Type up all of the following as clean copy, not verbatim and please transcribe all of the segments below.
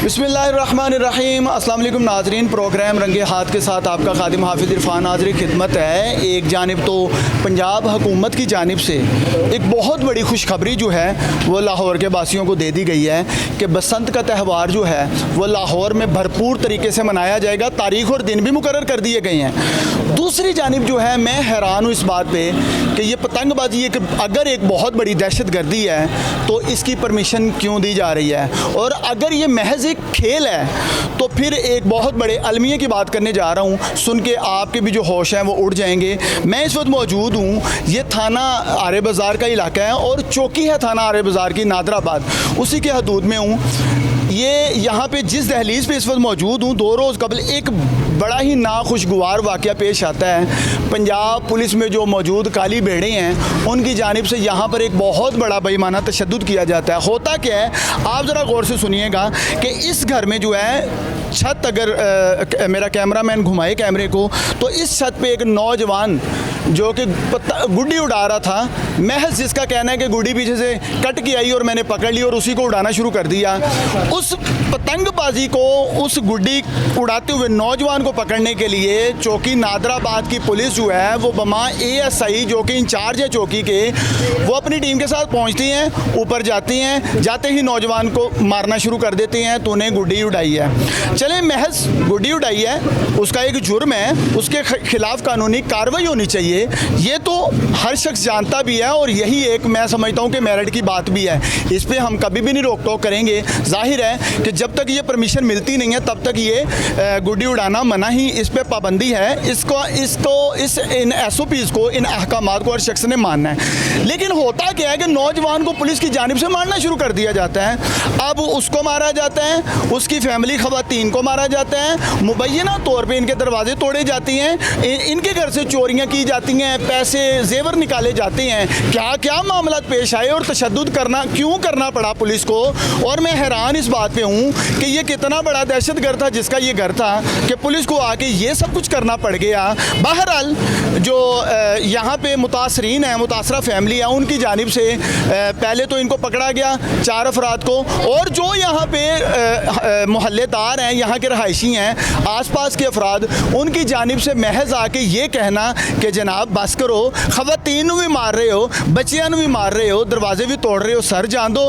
बिस्मिल्लाहिर्रहमानिर्रहीम। अस्सलाम वालेकुम नाज़रीन, प्रोग्राम रंगे हाथ के साथ आपका खादिम हाफिज़ इरफान हाज़िर खिदमत है। एक जानिब तो पंजाब हुकूमत की जानिब से एक बहुत बड़ी खुशखबरी जो है वो लाहौर के वासियों को दे दी गई है कि बसंत का त्यौहार जो है वो लाहौर में भरपूर तरीके से मनाया जाएगा। तारीख़ और दिन भी मुकर्रर कर दिए गए हैं। दूसरी जानिब जो है मैं हैरान हूँ इस बात पे कि ये पतंगबाजी अगर एक बहुत बड़ी दहशत गर्दी है तो इसकी परमिशन क्यों दी जा रही है, और अगर ये महज एक खेल है तो फिर एक बहुत बड़े अलमिया की बात करने जा रहा हूँ। सुन के आपके भी जो होश हैं वो उड़ जाएंगे। मैं इस वक्त मौजूद हूँ, ये थाना आरे बाज़ार का इलाका है और चौकी है थाना आरे बाज़ार की नादराबाद, उसी के हदूद में हूँ। ये यहाँ पे जिस दहलीज़ पे इस वक्त मौजूद हूँ, 2 रोज़ कबल एक बड़ा ही नाखुशगवार वाक़या पेश आता है। पंजाब पुलिस में जो मौजूद काली बेड़े हैं उनकी जानिब से यहाँ पर एक बहुत बड़ा बेईमाना तशद्दुद किया जाता है। होता क्या है, आप ज़रा गौर से सुनिएगा कि इस घर में जो है छत, अगर मेरा कैमरामैन घुमाए कैमरे को, तो इस छत पे एक नौजवान जो कि गुड्डी उड़ा रहा था, महज जिसका कहना है कि गुड्डी पीछे से कट के आई और मैंने पकड़ ली और उसी को उड़ाना शुरू कर दिया। उस पतंगबाजी को, उस गुड्डी उड़ाते हुए नौजवान को पकड़ने के लिए चौकी नादराबाद की पुलिस जो है वो बमा ASI जो कि इंचार्ज है चौकी के, वो अपनी टीम के साथ पहुंचती हैं, ऊपर जाती हैं, जाते ही नौजवान को मारना शुरू कर देते हैं। तूने गुड्डी उड़ाई है, चले महज गुड्डी उड़ाई है, उसका एक जुर्म है, उसके खिलाफ कानूनी कार्रवाई होनी चाहिए। ये तो हर शख्स जानता भी है और यही एक मैं समझता हूँ कि मेरिट की बात भी है। इस पर हम कभी भी नहीं रोक टोक करेंगे। जाहिर है कि जब तक ये परमिशन मिलती नहीं है तब तक ये गुड्डी उड़ाना मना ही, इस पर पाबंदी है। इन SOPs को, इन अहकामात को हर शख्स ने मानना है। लेकिन होता क्या है कि नौजवान को पुलिस की जानिब से मारना शुरू कर दिया जाता है। अब उसको मारा जाता है, उसकी फैमिली ख़वातीन को मारा जाता है, मुबैना तौर पर इनके दरवाजे तोड़े जाती हैं, इनके घर से चोरियाँ की जाती हैं, पैसे जेवर निकाले जाते हैं। क्या क्या मामला पेश आए और तशद्दुद क्यों करना पड़ा पुलिस को। और मैं हैरान इस बात पे हूँ कि ये कितना बड़ा दहशतगर्द था जिसका ये घर था कि पुलिस को आके ये सब कुछ करना पड़ गया। बहरहाल जो यहाँ पे मुतासरीन हैं, मुतासरा फैमिली है, उनकी जानिब से पहले तो इनको पकड़ा गया 4 अफराद को, और जो यहाँ पे मोहल्लेदार हैं, यहाँ के रहायशी हैं, आसपास के अफराद, उनकी जानिब से महज आके ये कहना कि जनाब बस करो, ख़वातीन भी मार रहे हो, बच्चियां भी मार रहे हो, दरवाजे भी तोड़ रहे हो, सर जान दो।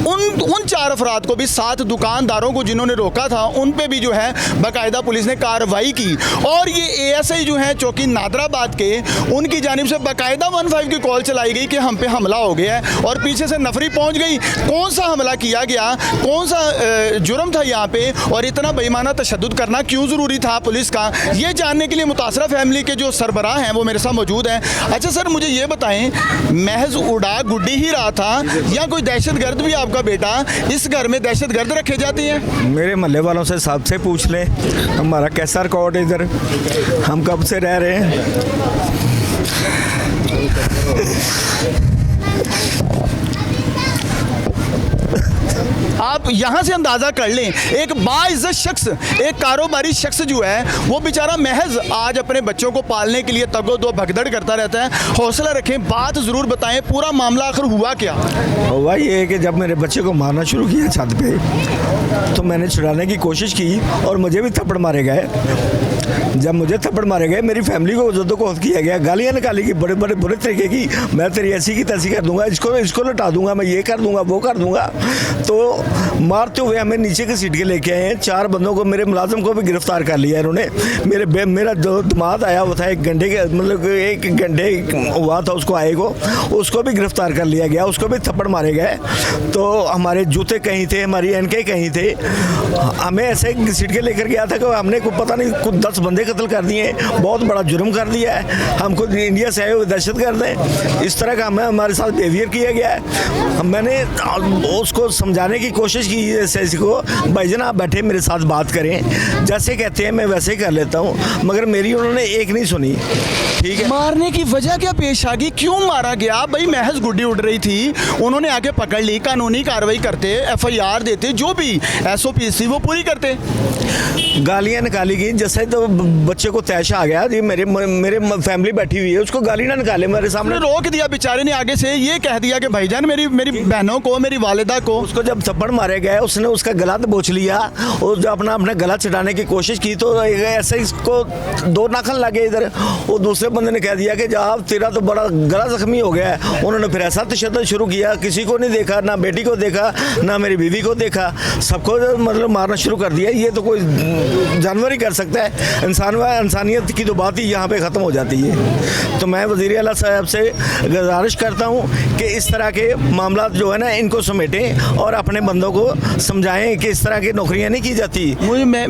उन 4 अफराद को भी, 7 दुकानदारों को जिन्होंने रोका था, उन पे भी जो है बाकायदा पुलिस ने कार्रवाई की। और ये ASI जो है चौकी नादराबाद के, उनकी जानिब से बाकायदा 15 की कॉल चलाई गई कि हम पे हमला हो गया है, और पीछे से नफरी पहुंच गई। कौन सा हमला किया गया, कौन सा जुर्म था यहाँ पे, और इतना बेईमाना तशद्दुद करना क्यों ज़रूरी था पुलिस का, ये जानने के लिए मुतासरा फैमिली के जो सरबराह हैं वो मेरे साथ मौजूद हैं। अच्छा सर, मुझे ये बताएं, महज उड़ा गुड्डी ही रहा था या कोई दहशतगर्द भी आपका बेटा, इस घर में दहशतगर्द रखे जाते हैं? मेरे महल्ले वालों से सबसे पूछ लें हमारा कैसा रिकॉर्ड है इधर, हम कब से रह रहे हैं। आप यहाँ से अंदाज़ा कर लें, एक बाइज़्ज़त शख्स, एक कारोबारी शख्स जो है वो बेचारा महज आज अपने बच्चों को पालने के लिए तगो दो भगदड़ करता रहता है। हौसला रखें, बात ज़रूर बताएं, पूरा मामला आखिर हुआ क्या? हुआ ये है कि जब मेरे बच्चे को मारना शुरू किया छत पे, तो मैंने छुड़ाने की कोशिश की और मुझे भी थप्पड़ मारे गए। जब मुझे थप्पड़ मारे गए, मेरी फैमिली को जद्दोजहद किया गया, गालियाँ निकाली की बड़े बड़े बुरे तरीके की, मैं तेरी ऐसी की तैसी कर दूंगा, इसको लटा दूंगा, मैं ये कर दूंगा, वो कर दूंगा। तो मारते हुए हमें नीचे के सीट के लेके आए हैं। 4 बंदों को, मेरे मुलाजिम को भी गिरफ्तार कर लिया इन्होंने। मेरा जो दामाद आया वो था 1 घंटे के, मतलब 1 घंटे हुआ था उसको आए को, उसको भी गिरफ्तार कर लिया गया, उसको भी थप्पड़ मारे गए। तो हमारे जूते कहीं थे, हमारी एनके कहीं थे। हमें ऐसे सीट के लेकर गया था कि हमने को पता नहीं कुछ 10 बंदे कत्ल कर दिए, बहुत बड़ा जुर्म कर दिया है। हमको इंडिया से आए हुए दहशतगर्द हैं, इस तरह का हमारे साथ बिहेवियर किया गया है। मैंने उसको समझाने की कोशिश की SIC को, भाईजान आप बैठे मेरे साथ बात करें, जैसे कहते हैं मैं वैसे कर लेता हूँ, मगर मेरी उन्होंने एक नहीं सुनी। ठीक है, मारने की वजह क्या पेश आ गई, क्यों मारा गया? भाई महज गुड्डी उड़ रही थी, उन्होंने आके पकड़ ली, कानूनी कार्रवाई करते, FIR देते, जो भी SOPs थी वो पूरी करते। गालियाँ निकाली गई, जैसे तो बच्चे को तैश आ गया जी, मेरे फैमिली बैठी हुई है, उसको गाली ना निकाले मेरे सामने, रोक दिया बेचारे ने, आगे से ये कह दिया कि भाईजान मेरी बहनों को, मेरी वालिदा को। उसको जब थप्पड़ थप्पड़ मारे गए, उसने उसका गला दबोच लिया और जो अपना गला चटाने की कोशिश की तो ऐसे इसको 2 नाखन लगे इधर। वो दूसरे बंदे ने कह दिया कि जहाँ तेरा तो बड़ा गला जख्मी हो गया है। उन्होंने फिर ऐसा तशद्दुद शुरू किया, किसी को नहीं देखा, ना बेटी को देखा, ना मेरी बीवी को देखा, सबको मतलब मारना शुरू कर दिया। ये तो कोई जानवर ही कर सकता है, इंसानियत की तो बात ही यहाँ पे ख़त्म हो जाती है। तो मैं वज़ीर आला साहब से गुजारिश करता हूँ कि इस तरह के मामला जो है ना इनको समेटें और अपने बंदों को समझाएं कि इस तरह की नौकरियाँ नहीं की जाती।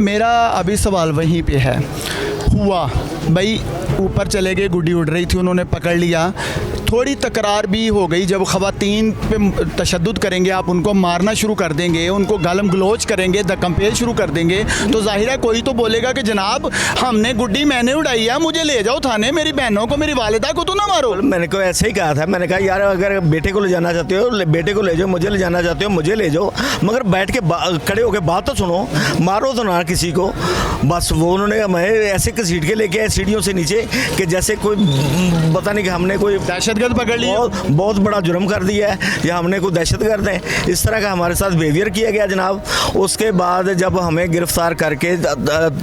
मेरा अभी सवाल वहीं पे है, हुआ भाई ऊपर चले गए, गुड्डी उड़ रही थी, उन्होंने पकड़ लिया, थोड़ी तकरार भी हो गई। जब ख़वातीन पे तशद्दुद करेंगे, आप उनको मारना शुरू कर देंगे, उनको गालम गलोच करेंगे, द कंपेल शुरू कर देंगे, तो ज़ाहिर है कोई तो बोलेगा कि जनाब हमने गुड्डी मैंने उड़ाई है, मुझे ले जाओ थाने, मेरी बहनों को, मेरी वालिदा को तो ना मारो। मैंने को ऐसे ही कहा था, मैंने कहा यार अगर बेटे को ले जाना चाहते हो बेटे को ले जाओ, मुझे ले जाना चाहते हो मुझे ले जाओ, मगर बैठ के खड़े होकर बात तो सुनो, मारो तो ना किसी को। बस वो उन्होंने हमें ऐसे घसीट के लेके आए सीढ़ियों से नीचे कि जैसे कोई पता नहीं कि हमने कोई दहशतगर्द पकड़ लिया, बहुत बड़ा जुर्म कर दिया है या हमने कोई दहशतगर्द है, इस तरह का हमारे साथ बिहेवियर किया गया जनाब। उसके बाद जब हमें गिरफ्तार करके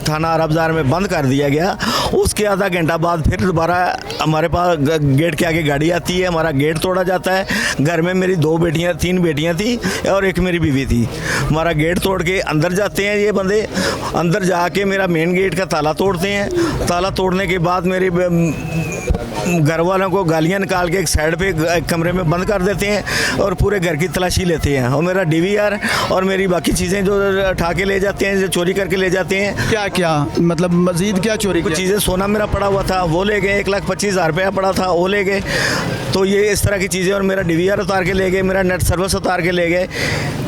थाना अरबजार में बंद कर दिया गया, उसके आधा घंटा बाद फिर दोबारा हमारे पास गेट के आगे गाड़ी आती है, हमारा गेट तोड़ा जाता है। घर में मेरी 3 बेटियां थी और एक मेरी बीवी थी। हमारा गेट तोड़ के अंदर जाते हैं ये बंदे, अंदर जाके मेरा मेन गेट का ताला तोड़ते हैं। ताला तोड़ने के बाद मेरी घर वालों को गालियां निकाल के एक साइड पे कमरे में बंद कर देते हैं और पूरे घर की तलाशी लेते हैं। और मेरा DVR और मेरी बाकी चीज़ें जो उठा के ले जाते हैं, जो चोरी करके ले जाते हैं। क्या क्या मतलब मजीद क्या चोरी? कुछ चीज़ें, सोना मेरा पड़ा हुआ था वो ले गए, 1,25,000 रुपया पड़ा था वो ले गए। तो ये इस तरह की चीज़ें, और मेरा DVR उतार के ले गए, मेरा नेट सर्विस उतार के ले गए,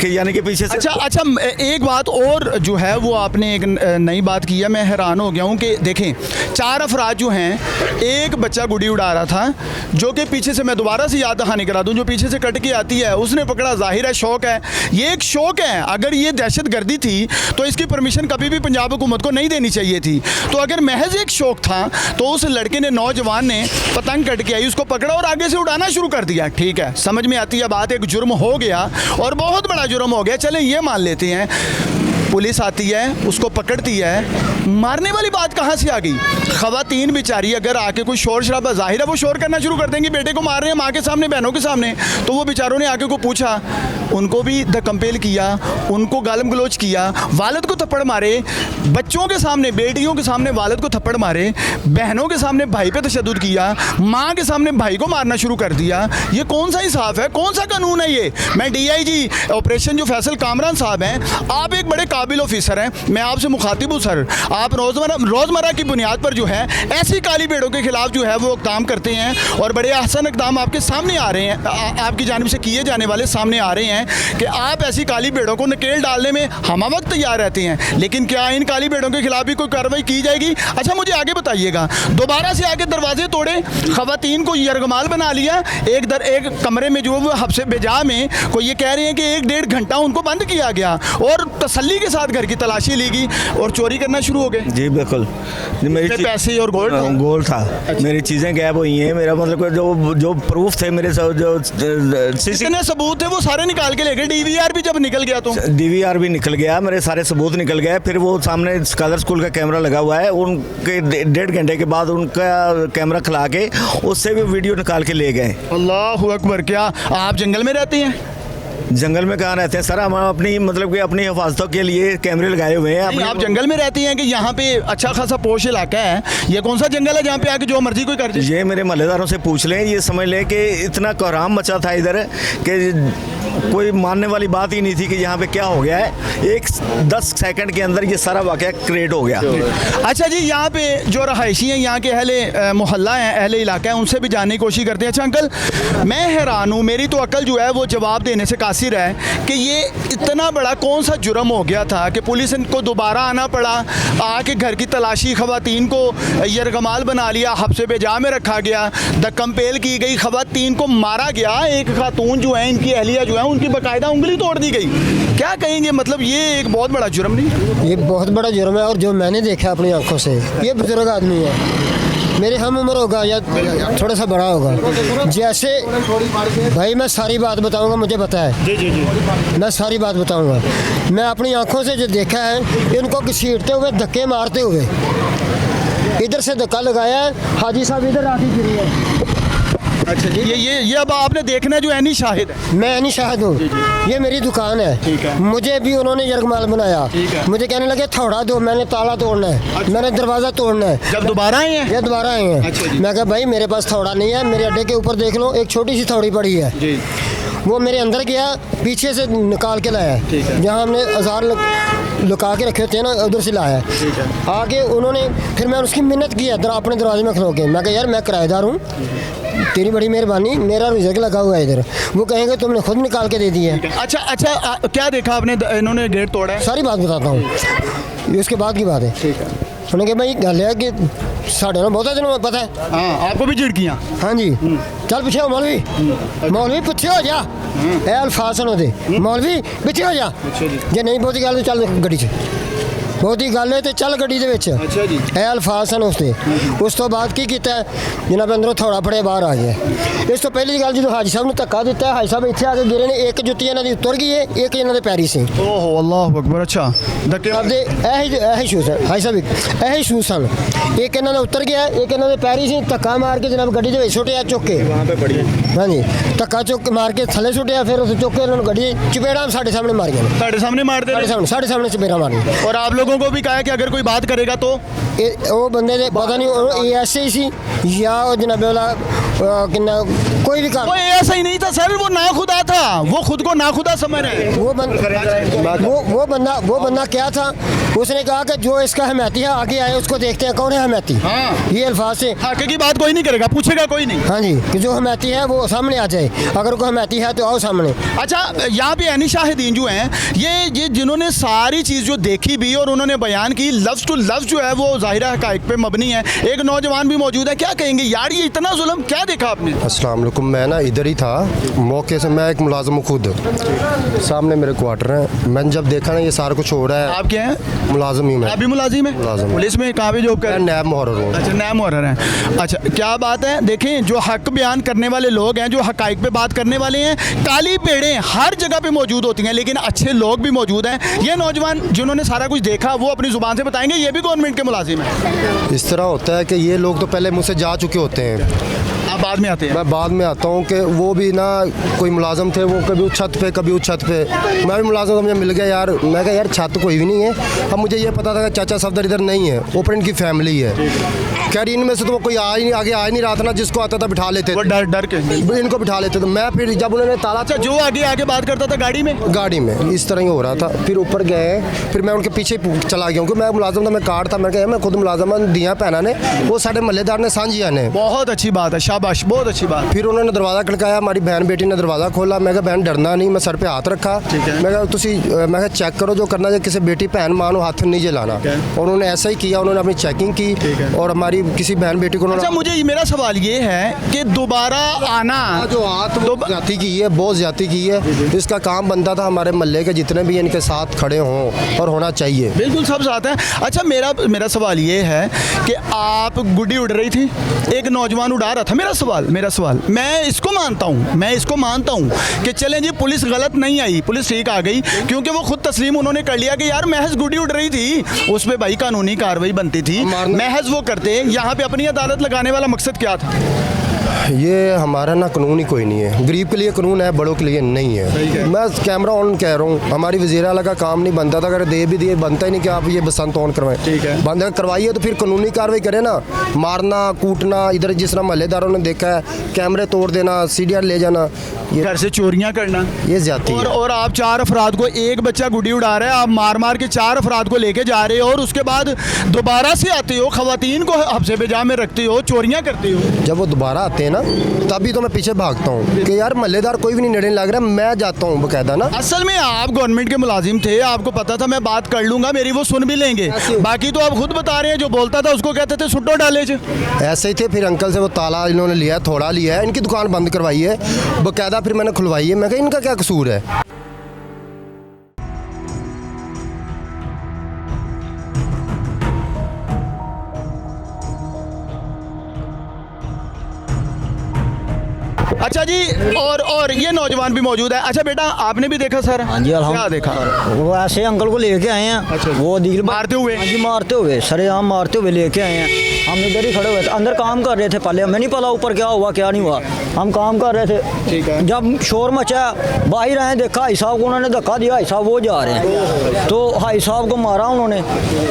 कि यानी कि पीछे से। अच्छा, एक बात और जो है वो आपने एक नई बात की है, मैं हैरान हो गया हूँ कि देखें 4 अफराद जो हैं, एक बच्चा गुड़ी उड़ा रहा था जो कि पीछे से, मैं दोबारा से याद दहानी करा दूं, जो पीछे से कट के आती है उसने पकड़ा, जाहिर है शौक है, ये एक शौक है। अगर ये दहशत गर्दी थी तो इसकी परमिशन कभी भी पंजाब हुकूमत को नहीं देनी चाहिए थी। तो अगर महज एक शौक था तो उस लड़के ने, नौजवान ने पतंग कट के आई, उसको पकड़ा और आगे से उड़ाना शुरू कर दिया। ठीक है, समझ में आती है बात, एक जुर्म हो गया और बहुत बड़ा जुर्म हो गया, चलें ये मान लेते हैं। पुलिस आती है, उसको पकड़ती है, मारने वाली बात कहाँ से आ गई? ख़वातीन बेचारी अगर आके कोई शोर शराबा, जाहिर है वो शोर करना शुरू कर देंगी, बेटे को मार रहे हैं माँ के सामने, बहनों के सामने, तो वो बेचारों ने आके को पूछा, उनको भी द कंपेल किया, उनको गालम गलोच किया, वालिद को थप्पड़ मारे, बच्चों के सामने, बेटियों के सामने वालिद को थप्पड़ मारे, बहनों के सामने भाई पे तशद्दुद किया, माँ के सामने भाई को मारना शुरू कर दिया। ये कौन सा इंसाफ है, कौन सा कानून है ये? मैं DIG ऑपरेशन जो फैसल कामरान साहब हैं, आप एक बड़े काबिल ऑफिसर हैं, मैं आपसे मुखातिब हूँ सर, आप रोज़मर्रा की बुनियाद पर जो है ऐसी काली भेड़ों के खिलाफ जो है वो इक़दाम करते हैं और बड़े अहसन इक़दाम आपके सामने आ रहे हैं, आपकी जानिब से किए जाने वाले सामने आ रहे हैं कि आप ऐसी काली भेड़ों को नकेल डालने में हम वक्त तैयार रहते हैं, लेकिन क्या इन काली भेड़ों के खिलाफ भी कोई कार्रवाई की जाएगी? अच्छा, मुझे आगे बताइएगा, दोबारा से आगे दरवाजे तोड़े, ख़वातीन को यरगमाल बना लिया, एक कमरे में जो वो हफ्से बेजा में कोई ये कह रहे हैं कि 1-1.5 घंटा उनको बंद किया गया और तसल्ली के साथ घर की तलाशी ली गई और चोरी करना शुरू हो गए। जी बिल्कुल, मेरी पैसे और गोल्ड था। अच्छा। मेरी चीज़ें गायब हुई हैं, मेरा मतलब जो प्रूफ थे मेरे साथ, जो जितने सबूत थे वो सारे निकाल के ले गए। DVR भी जब निकल गया तो DVR भी निकल गया, मेरे सारे सबूत निकल गए। फिर वो सामने स्कॉलर स्कूल का कैमरा लगा हुआ है, उनके 1.5 घंटे के बाद उनका कैमरा खिला के उससे भी वीडियो निकाल के ले गए। अल्लाहु अकबर। क्या आप जंगल में रहते हैं? जंगल में कहाँ रहते हैं सर, हम अपनी मतलब कि अपनी हिफाजतों के लिए कैमरे लगाए हुए हैं। आप जंगल में रहते हैं कि यहाँ पे अच्छा खासा पोश इलाका है? ये कौन सा जंगल है जहाँ पे आके जो मर्जी कोई कर जाए? ये मेरे महल्लेदारों से पूछ लें, ये समझ लें कि इतना कोहराम मचा था इधर कि कोई मानने वाली बात ही नहीं थी कि यहाँ पे क्या हो गया है। 10 सेकंड के अंदर ये सारा वाक़या क्रिएट हो गया। अच्छा जी, यहाँ पे जो रहायशी हैं, यहाँ के अहले मोहल्ला हैं, अहले इलाका हैं, उनसे भी जानने की कोशिश करते हैं। अच्छा अंकल, मैं हैरान हूँ, मेरी तो अकल जो है वो जवाब देने से कासिर है कि ये इतना बड़ा कौन सा जुर्म हो गया था कि पुलिस को दोबारा आना पड़ा, आके घर की तलाशी, ख़वातीन को यरगमाल बना लिया, हफ्से बेजा में रखा गया, द कंपेल की गई, ख़वातीन को मारा गया, एक खातून जो है, इनकी अहलिया जो है, उनकी बाकायदा उंगली तोड़ दी गई। क्या कहेंगे, मतलब ये एक बहुत बड़ा जुर्म नहीं? ये बहुत बड़ा जुर्म है, और जो मैंने देखा अपनी आंखों से, ये बुजुर्ग आदमी है, मेरे हम उम्र होगा या थोड़ा सा बड़ा होगा। जैसे भाई मैं सारी बात बताऊंगा, मुझे पता है जी जी जी। मैं सारी बात बताऊंगा। मैं अपनी आंखों से जो देखा है इनको घसीटते हुए, धक्के मारते हुए, इधर से धक्का लगाया है, हाजी साहब इधर आके गिरी है। अच्छा जी, ये अब आपने देखना है, जो ऐनी शाहिद है। मैं नहीं शाहिद हूँ, ये मेरी दुकान ठीक है। है। मुझे भी उन्होंने यरगमाल बनाया, ठीक है। मुझे कहने लगे थोड़ा दो, मैंने ताला तोड़ना है, मैंने दरवाज़ा तोड़ना है। जब दोबारा आए हैं? ये दोबारा आए अच्छा जी। हैं। मैं कहा भाई मेरे पास थोड़ा नहीं है, मेरे अड्डे के ऊपर देख लो, एक छोटी सी थोड़ी पड़ी है। जी। वो मेरे अंदर गया, पीछे से निकाल के लाया ठीक है। जहाँ हमने औजार लुका के रखे होते हैं ना, उधर से लाया। ठीक है। आगे उन्होंने, फिर मैं उसकी मिन्नत की अपने दरवाजे में खलो के। मैं कहा यार मैं किराएदार हूँ, तेरी बड़ी मेहरबानी, मेरा रिजल्ट लगा हुआ है इधर। वो कहेंगे तुमने खुद निकाल के दे दी है। अच्छा अच्छा, क्या देखा आपने? इन्होंने गेट तोड़ा है? सारी बात बताता हूँ, ये उसके बाद की बात है। ठीक है। उन्होंने कहा भाई गल है कि साढ़े ना बहुत दिनों में पता है। हाँ, आपको भी झिड़कियाँ? हाँ जी। चल पीछे हो मौलवी, मौलवी पीछे हो जा, ए अल्फाज सुनो दे, मौलवी पीछे हो जा, जे नहीं बहुती गल तो चल गड्डी 'ਚ, ਬਹੁਤੀ ਗੱਲ ਹੈ ਤੇ ਚੱਲ ਗੱਡੀ ਦੇ ਵਿੱਚ। ਅੱਛਾ ਜੀ। ਇਹ ਅਲਫਾਜ਼ ਸਨ ਉਸਦੇ। ਉਸ ਤੋਂ ਬਾਅਦ ਕੀ ਕੀਤਾ ਜਨਾਬ, ਅੰਦਰੋਂ ਥੋੜਾ ਫੜੇ ਬਾਹਰ ਆ ਗਿਆ। ਇਸ ਤੋਂ ਪਹਿਲੀ ਗੱਲ, ਜਦੋਂ ਹਾਜੀ ਸਾਹਿਬ ਨੂੰ ਧੱਕਾ ਦਿੱਤਾ, ਹਾਜੀ ਸਾਹਿਬ ਇੱਥੇ ਆ ਕੇ ਗਿਰੇ ਨੇ, ਇੱਕ ਜੁੱਤੀ ਇਹਨਾਂ ਦੀ ਉਤਰ ਗਈ ਹੈ, ਇੱਕ ਇਹਨਾਂ ਦੇ ਪੈਰੀ ਸੀ। ਓਹੋ ਅੱਲਾਹੁ ਅਕਬਰ। ਅੱਛਾ, ਧੱਕੇ ਆਪਦੇ ਇਹੀ ਸ਼ੂਜ਼ ਹੈ ਹਾਜੀ ਸਾਹਿਬ, ਇਹੀ ਸ਼ੂਜ਼ ਸਨ। ਇੱਕ ਇਹਨਾਂ ਦਾ ਉਤਰ ਗਿਆ, ਇੱਕ ਇਹਨਾਂ ਦੇ ਪੈਰੀ ਸੀ। ਧੱਕਾ ਮਾਰ ਕੇ ਜਨਾਬ ਗੱਡੀ ਦੇ ਵਿੱਚ ਸੁੱਟਿਆ ਚੁੱਕ ਕੇ। ਹਾਂਜੀ, ਧੱਕਾ ਚੁੱਕ ਮਾਰ ਕੇ ਥੱਲੇ ਸੁੱਟਿਆ, ਫਿਰ ਉਸ ਚੁੱਕ ਕੇ ਉਹਨਾਂ ਨੂੰ ਗੱਡੀ ਚਪੇੜਾਂ ਸਾਡੇ ਸਾਹਮਣੇ ਮਾਰੀਆਂ ਨੇ। ਤੁਹਾਡੇ ਸਾਹਮਣੇ ਮਾਰਦੇ ਨੇ? ਸਾਡੇ ਸਾਹਮਣੇ ਚਪੇੜਾਂ ਮਾਰੀਆਂ। और आप लोगों को भी कहा है कि अगर कोई बात करेगा तो? ਉਹ ਬੰਦੇ ਦੇ ਪਤਾ ਨਹੀਂ ਉਹ ਐਸਏ ਸੀ ਜਾਂ ਉਹ ਜਨਾਬੇ ਵਾਲਾ ਕਿੰਨਾ ਕੋਈ ਵੀ वो काम। ऐसा ही नहीं था सर, वो नाखुदा था, वो खुद को नाखुदा समझ रहे हैं। वो बंदा क्या था, उसने कहा कि जो इसका हमायती है आगे आए, उसको देखते हैं कौन है हमायती। हाँ। ये अल्फाज से। हक की बात कोई नहीं करेगा, पूछेगा कोई नहीं। हाँ जी, कि जो हमायती है वो सामने आ जाए, अगर कोई हमायती है तो आओ सामने। अच्छा, यहाँ पे ऐनी शाहिदीन जो हैं, ये जिन्होंने सारी चीज़ जो देखी भी और उन्होंने बयान की, लफ्ज़ टू लफ्ज़ जो है वो ज़ाहिरा हक़ाइक़ पे मबनी है। एक नौजवान भी मौजूद है, क्या कहेंगे यार, ये इतना जुल्म क्या देखा आपने? अस्सलाम वालेकुम। मैं ना इधर ही था मौके से, मैं एक मुलाजिम हूँ खुद, सामने मेरे क्वार्टर हैं। मैंने जब देखा ना ये सारा कुछ हो रहा है। आप क्या हैं? मुलाजिम ही मैं। आप भी मुलाजिम हैं? मुलाजिम। पुलिस में कहाँ पे जॉब कर मैं रहे हैं? नैब मुहर्रर हूँ। अच्छा, नया मुहर्रर हैं। अच्छा, क्या बात है, देखें जो हक बयान करने वाले लोग हैं, जो हकाइक पे बात करने वाले हैं, काली पेड़ें हर जगह पे मौजूद होती हैं, लेकिन अच्छे लोग भी मौजूद हैं। ये नौजवान जिन्होंने सारा कुछ देखा, वो अपनी ज़ुबान से बताएंगे, ये भी गवर्नमेंट के मुलाजिम हैं। इस तरह होता है कि ये लोग तो पहले मुझसे जा चुके होते हैं, आप बाद में आते हैं? मैं बाद में आता हूँ कि वो भी ना कोई मुलाजिम थे, वो कभी उस छत पे कभी उस छत पे। मैं भी मुलाजिम था, मुझे मिल गया यार। मैं कहा यार छत कोई भी नहीं है। अब मुझे ये पता था कि चाचा सफदर इधर नहीं है, ऊपर इनकी फैमिली है। कह रही इनमें से तो कोई आगे आ ही नहीं रहा था ना, जिसको आता था बिठा लेते वो थे, डर के? इनको बिठा लेते थे। मैं फिर जब उन्होंने ताला, अच्छा, जो आगे आगे बात करता था गाड़ी में? गाड़ी में इस तरह ही हो रहा था। फिर ऊपर गए, फिर मैं उनके पीछे चला गया, क्योंकि मैं मुलाजिम था, मैं कार्ड था। मैं कहा मैं खुद मुलाजिम दिया पहना ने, वो साढ़े महल्लेदार ने सांझिया ने। बहुत अच्छी बात है, शाबाश, बहुत अच्छी बात। फिर उन्होंने दरवाज़ा खड़काया, हमारी बहन बेटी ने दरवाज़ा खोला। मैं कहा बहन डरना नहीं, मैं सर पे हाथ रखा। मैं कहा तुसी, मैं कहा चेक करो जो करना है, किसी बेटी भैन मां नूं हाथ नहीं जलाना। और उन्होंने ऐसा ही किया, उन्होंने अपनी चेकिंग की और हमारी किसी बहन बेटी को अच्छा, उन्होंने, मुझे मेरा सवाल ये है कि दोबारा आना जो हाथ वो ज्यादती की है, बहुत ज्यादती की है। इसका काम बनता था हमारे महल्ले के जितने भी इनके साथ खड़े हों, और होना चाहिए। बिल्कुल सब साथ हैं। अच्छा, मेरा सवाल ये है कि आप गुड्डी उड़ रही थी, एक नौजवान उड़ा रहा था। मेरा सवाल मैं इसको मानता हूँ कि चलें जी, पुलिस गलत नहीं आई, पुलिस ठीक आ गई, क्योंकि वो खुद तस्लीम उन्होंने कर लिया कि यार महज गुड्डी उड़ रही थी, उस पर भाई कानूनी कार्रवाई बनती थी, महज वो करते। यहाँ पे अपनी अदालत लगाने वाला मकसद क्या था? ये हमारा ना कानून ही कोई नहीं है। गरीब के लिए कानून है, बड़ों के लिए नहीं है। मैं कैमरा ऑन कह रहा हूँ, हमारी वज़ीर आला का काम नहीं बनता था, अगर दे भी दिए बनता ही नहीं कि आप ये बसंत ऑन करवाएं। ठीक है। बंद करवाइए तो फिर कानूनी कार्रवाई करें ना। मारना कूटना, इधर जिस तरह महल्लेदारों ने देखा है, कैमरे तोड़ देना, सीढ़ियाँ ले जाना, ये घर से चोरियां करना, ये ज्यादती है। और आप 4 अफराद को, एक बच्चा गुड्डी उड़ा रहा है, आप मार के 4 अफराद को लेके जा रहे हो, और उसके बाद दोबारा से आते हो, खवातीन को हफ्से बेजा में रखते हो, चोरियां करते हो। जब वो दोबारा आते हैं ना, तभी तो मैं पीछे भागता हूँ कि यार महल्लेदार कोई भी नहीं नड़ने लग रहा, मैं जाता हूँ बकायदा ना। असल में आप गवर्नमेंट के मुलाजिम थे, आपको पता था मैं बात कर लूंगा, मेरी वो सुन भी लेंगे। बाकी तो आप खुद बता रहे हैं, जो बोलता था उसको कहते थे सुट्टो डाले ज। ऐसे ही थे। फिर अंकल से वो ताला इन्होंने लिया है, थोड़ा लिया है, इनकी दुकान बंद करवाई है बकायदा, फिर मैंने खुलवाई है। मैं कहा इनका क्या कसूर है? अच्छा जी, और ये नौजवान भी मौजूद है। अच्छा बेटा, आपने भी देखा सर? हाँ जी, क्या देखा? वो ऐसे अंकल को लेके आए हैं। अच्छा। वो दिल मारते हुए? हाँ जी, मारते हुए, सरेआम मारते हुए लेके आए हैं। हम इधर ही खड़े हुए थे, अंदर काम कर रहे थे पहले, हमें नहीं पता ऊपर क्या हुआ क्या नहीं हुआ, हम काम कर रहे थे। ठीक है। जब शोर मचा, बाहर आए, देखा भाई साहब को उन्होंने धक्का दिया, भाई साहब वो जा रहे हैं, तो भाई साहब को मारा उन्होंने,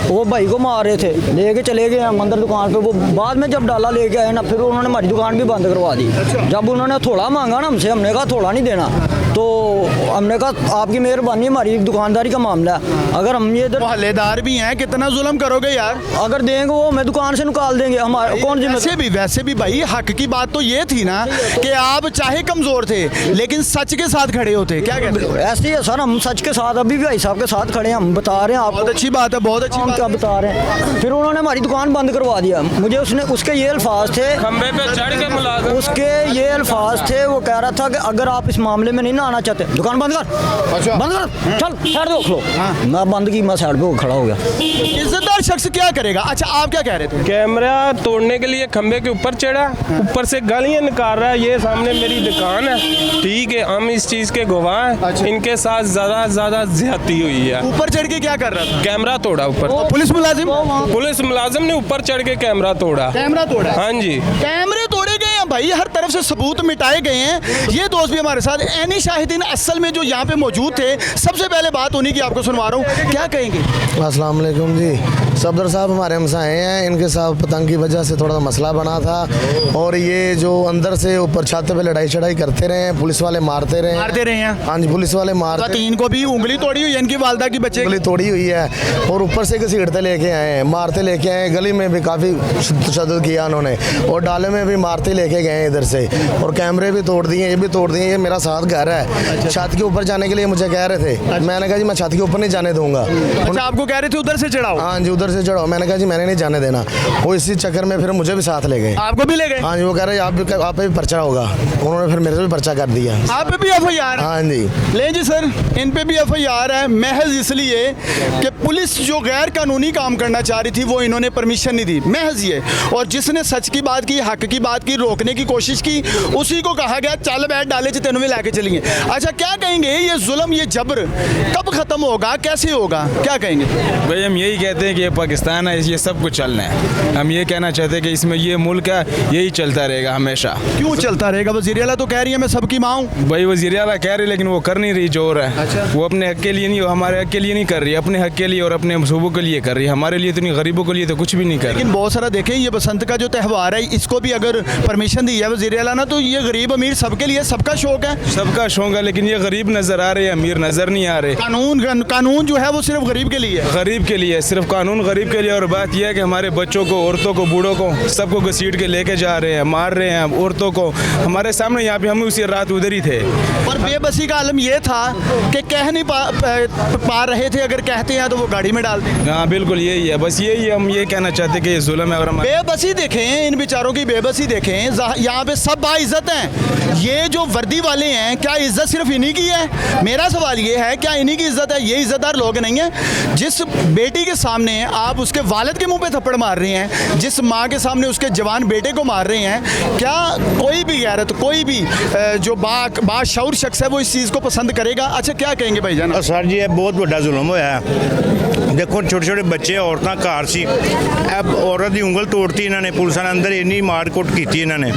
वो भाई को मार रहे थे, लेके चले गए हम अंदर दुकान पे। वो बाद में जब डाला लेके आए ना, फिर उन्होंने हमारी दुकान भी बंद करवा दी। जब उन्होंने थोड़ा मांगा ना हमसे, हमने कहा थोड़ा नहीं देना, तो हमने कहा आपकी मेहरबानी, हमारी दुकानदारी का मामला है, अगर हम ये इधर मोहल्लेदार भी हैं, कितना जुल्म करोगे यार? अगर देंगे वो हमें दुकान से निकाल देंगे, हमारे कौन वैसे भी भाई हक की बात तो ये थी ना कि आप चाहे कमजोर थे लेकिन सच के साथ खड़े होते। क्या कहते हो? ऐसे ही है सर, हम सच के साथ अभी भी भाई साहब के साथ खड़े हैं, हम बता रहे हैं आपको। बहुत अच्छी बात है, बहुत अच्छी हम बात क्या है। बता रहे हैं, फिर उन्होंने हमारी दुकान बंद करवा दिया। मुझे उसके ये अल्फाज थे, खंबे पे चढ़ के मुलाजिम, उसके ये अल्फाज थे, वो कह रहा था कि अगर आप इस मामले में नहीं ना आना चाहते, दुकान बंद कर। अच्छा। बंद कर, चल साइड पे रख लो। मैं बंद की, मैं साइड पे खड़ा हो गया। इज्जतदार शख्स क्या करेगा? अच्छा आप क्या कह रहे थे? कैमरा तोड़ने के लिए खंबे के ऊपर चढ़ा, ऊपर से गालियां निकाल रहा है, ये सामने मेरी दुकान है, ठीक है, हम इस चीज के गवाह हैं। अच्छा। इनके साथ ज्यादा ज्यादती हुई है। ऊपर चढ़ के क्या कर रहा था? कैमरा तोड़ा ऊपर, पुलिस मुलाजिम? पुलिस मुलाजिम ने ऊपर चढ़ के कैमरा तोड़ा। कैमरा तोड़ा? हाँ जी, कैमरे तोड़े गए हैं भाई, हर तरफ से सबूत मिटाए गए हैं। ये दोस्त भी हमारे साथ, एनी शाहिदीन असल में जो यहाँ पे मौजूद थे, सबसे पहले बात उन्हीं की आपको सुनवा रहा हूँ, क्या कहेंगे? अस्सलाम वालेकुम जी। सफदर साहब हमारे हमसाए हैं, इनके साथ पतंग की वजह से थोड़ा मसला बना था, और ये जो अंदर से ऊपर छत पे लड़ाई चढ़ाई करते रहे, पुलिस वाले मारते रहे हैं? हाँ जी, पुलिस वाले मारते, तीन को भी उंगली तोड़ी हुई है, इनकी वालदा की बच्चे उंगली तोड़ी हुई है, और ऊपर से घसीटते लेके आए हैं, मारते लेके आए, गली में भी काफ़ी तशद्दुद किया उन्होंने, और डाले में भी मारते लेके गए इधर से, और कैमरे भी तोड़ दिए, ये भी तोड़ दिए। ये मेरा साथ घर है, छत के ऊपर जाने के लिए मुझे कह रहे थे, मैंने कहा जी मैं छत के ऊपर नहीं जाने दूंगा। अच्छा, आपको कह रहे थे उधर से चढ़ाओ? हाँ जी, उधर से चढ़ाओ, मैंने कहा जी मैंने नहीं जाने देना। वो इसी चक्कर में फिर मुझे भी साथ ले गए। आपको भी ले गए? हाँ जी, वो कह रहे आप पे भी पर्चा होगा, उन्होंने फिर मेरे से भी पर्चा कर दिया। आप पे भी एफआईआर? हाँ जी। ले जी सर, इन पे भी एफआईआर है, महज इसलिए कि पुलिस जो गैर कानूनी काम करना चाह रही थी वो इन्होंने परमिशन नहीं दी, महज ये। और जिसने सच की बात की, हक की बात की, रोकने की कोशिश की, उसी को कहा गया चल बैठ डाले च तेनों में लाके चलिए। अच्छा, क्या कहेंगे ये जुल्म, ये जबर कब खत्म होगा, कैसे होगा, क्या कहेंगे? भाई हम यही कहते हैं कि ये पाकिस्तान है, ये सब कुछ चलना है। हम ये कहना चाहते हैं कि इसमें ये मुल्क है, यही चलता रहेगा हमेशा। क्यों चलता रहेगा? वज़ीर आला तो कह रही है मैं सबकी माँ हूँ। भाई वज़ीर आला कह रही, लेकिन वो कर नहीं रही जो हो रहा है। अच्छा। वो अपने हक के लिए नहीं, हमारे हक के लिए नहीं कर रही, अपने हक के लिए और अपने सूबों के लिए कर रही है। हमारे लिए तो नहीं, गरीबों के लिए तो कुछ भी नहीं कर रही। लेकिन बहुत सारा देखें, ये बसंत का जो त्यौहार है, इसको भी अगर परमिशन दी है वज़ीर आला ना, तो ये गरीब अमीर सबके लिए, सबका शौक है, सबका शौक है, लेकिन ये गरीब नजर आ रहे हैं, अमीर नजर नहीं आ रहे। कानून जो है वो सिर्फ गरीब के लिए है। गरीब के लिए, सिर्फ कानून गरीब के लिए। और बात यह है कि हमारे बच्चों को, औरतों को, बूढ़ों को, सबको घसीट के लेके जा रहे हैं, मार रहे हैं औरतों को हमारे सामने। यहाँ पे हम उसी रात उधर ही थे। और बेबसी का आलम ये था कि कह नहीं पा रहे थे, अगर कहते हैं तो वो गाड़ी में डालते हैं। हाँ बिल्कुल यही है, बस यही हम ये कहना चाहते हैं कि ये जुल्म है। और हम बेबसी देखें, इन बेचारों की बेबसी देखें, यहाँ पे सब बाइज्जत हैं। ये जो वर्दी वाले हैं, क्या इज्जत सिर्फ इन्हीं की है? मेरा सवाल ये है, क्या इन्हीं की इज्जत है? ये इज्जतदार लोग नहीं हैं? जिस बेटी के सामने आप उसके वालिद के मुंह पे थप्पड़ मार रहे हैं, जिस माँ के सामने उसके जवान बेटे को मार रहे हैं, क्या कोई भी गैरत, कोई भी जो बाशऊर शख्स है वो इस चीज़ को पसंद करेगा? अच्छा, क्या कहेंगे भाईजान? सर जी, ये बहुत बड़ा जुल्म होया है। देखो छोटे छोटे बच्चे, औरतां घर सी, अब औरत की उंगल तोड़ती इन्होंने, पुलिस ने अंदर इन्नी मार कुट की इन्होंने।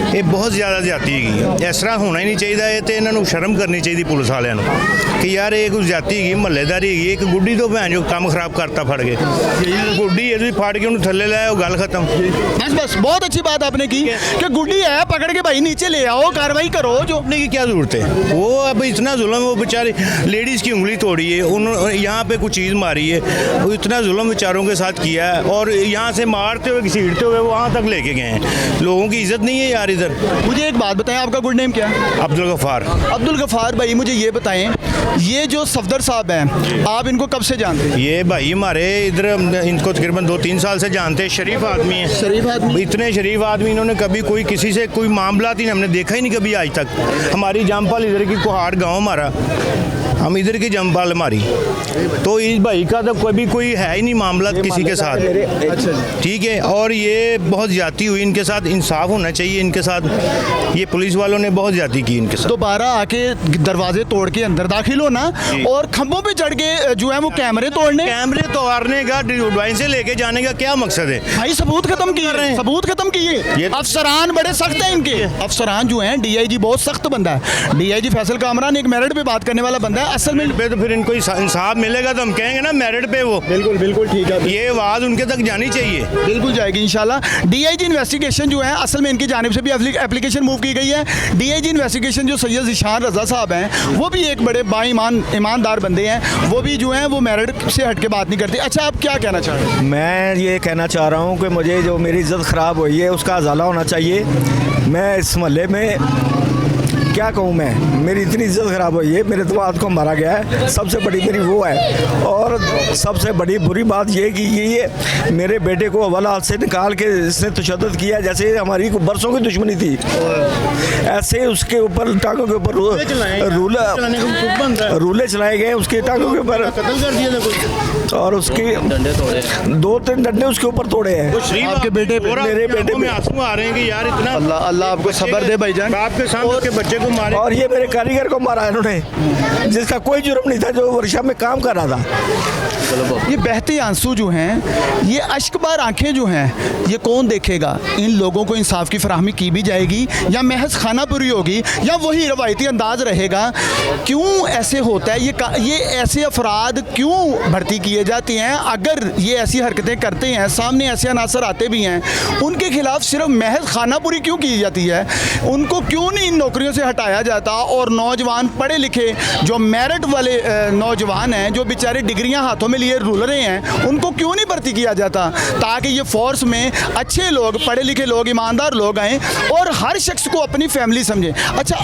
ये बहुत ज़्यादा ज्यादती है, इस तरह होना ही नहीं चाहिए। ये तो इन्होंने शर्म करनी चाहिए पुलिस वालों कि यार ये कोई ज्यादती है, महल्लेदारी है। एक गुड्डी तो भैन जो काम खराब करता फड़ के, गुड्डी है फाड़ के उन्हें थले लाया, गल खत्म। बस बहुत अच्छी बात आपने की कि गुड्डी है, पकड़ के भाई नीचे ले आओ, कार्रवाई करो। जो की क्या जरूरत है? वो अब इतना जुल्म, वो बेचारे लेडीज़ की उंगली तोड़ी है, उन्होंने यहाँ पे कुछ चीज़ मारी है, वो इतना जुल्म बेचारों के साथ किया है, और यहाँ से मारते हुए घसीटते हुए वहाँ तक लेके गए हैं। लोगों की इज्जत नहीं है यार इधर। मुझे एक बात बताएं, आपका गुड नेम क्या है? अब्दुल गफ़ार। अब्दुल गफ़ार भाई, मुझे ये बताएं, ये जो सफदर साहब हैं, आप इनको कब से जानते हैं? ये भाई हमारे इधर, इनको तकरीबन 2-3 साल से जानते हैं। शरीफ आदमी है, शरीफ आदमी, इतने शरीफ आदमी। इन्होंने कभी कोई किसी से कोई मामला ही हमने देखा ही नहीं कभी आज तक। हमारी जामपाल इधर की कोहाड़ गाँव हमारा, हम इधर की जमपाल मारी, तो इस भाई का तो कभी कोई है ही नहीं मामला किसी के साथ, ठीक है। और ये बहुत ज्यादती हुई इनके साथ, इंसाफ होना चाहिए इनके साथ, ये पुलिस वालों ने बहुत ज्यादती की इनके साथ। दोबारा आके दरवाजे तोड़ के अंदर दाखिल होना और खंभों पे चढ़ के जो है वो कैमरे तोड़ने, कैमरे तोड़ने का डिवाइन से लेके जाने का क्या मकसद है? भाई सबूत खत्म किए रहे हैं, सबूत खत्म किए। ये अफसरान बड़े सख्त हैं इनके, अफसरान जो हैं, डीआईजी बहुत सख्त बंदा है, डीआईजी फैसल कामरान एक मेरिट पे बात करने वाला बंदा है असल में। पे तो फिर इनको इंसाफ मिलेगा तो हम कहेंगे ना मेरिट पे वो, बिल्कुल बिल्कुल ठीक है, ये आवाज़ उनके तक जानी चाहिए, बिल्कुल जाएगी इंशाल्लाह। डीआईजी इन्वेस्टिगेशन जो है असल में इनकी जानिब से भी एप्लीकेशन मूव की गई है। डीआईजी इन्वेस्टिगेशन जो सैयद ज़ीशान रज़ा साहब हैं वो भी एक बड़े ईमानदार बंदे हैं, वो भी जो हैं वो मेरिट से हट के बात नहीं करते। अच्छा, आप क्या कहना चाह रहे हैं? मैं ये कहना चाह रहा हूँ कि मुझे जो मेरी इज़्ज़त ख़राब हुई है उसका अज़ाला होना चाहिए। मैं इस मोहल्ले में क्या कहूँ, मैं मेरी इतनी इज़्ज़त ख़राब हुई है, मेरे दामाद को मारा गया है, सबसे बड़ी मेरी वो है। और सबसे बड़ी बुरी बात ये कि ये मेरे बेटे को अव्वल हाथ से निकाल के इसने तशद्दुद किया, जैसे हमारी बरसों की दुश्मनी थी, ऐसे उसके ऊपर टांगों के ऊपर रूले चलाए गए उसके टांगों के ऊपर, और उसके 2-3 डंडे उसके ऊपर तोड़े हैं। आपके बेटे पे, मेरे बेटे में में आंसू आ रहे हैं कि यार इतना अल्लाह आपको सब्र दे भाईजान। आपके सामने उसके बच्चे को मारे, और ये मेरे कारीगर को मारा है इन्होंने, जिसका कोई जुर्म नहीं था, जो वर्कशॉप में काम कर रहा था। ये बहते आंसू जो हैं, ये अश्कबार आंखें जो हैं, ये कौन देखेगा? इन लोगों को इंसाफ की फराहमी की भी जाएगी या महज खानापुरी होगी या वही रवायती अंदाज रहेगा? क्यों ऐसे होता है? ये ऐसे अफराद क्यों भर्ती किए जाते हैं? अगर ये ऐसी हरकतें करते हैं, सामने ऐसे अनासर आते भी हैं, उनके खिलाफ सिर्फ महज खानापुरी क्यों की जाती है? उनको क्यों नहीं इन नौकरियों से हटाया जाता? और नौजवान पढ़े लिखे जो मेरिट वाले नौजवान हैं, जो बेचारे डिग्रियां हाथों में लिए रूलर हैं, उनको क्यों नहीं भर्ती किया जाता, ताकि ये फोर्स में अच्छे लोग, पढ़े लिखे लोग, ईमानदार लोग आएँ और हर शख्स को अपनी फैमिली समझें। अच्छा,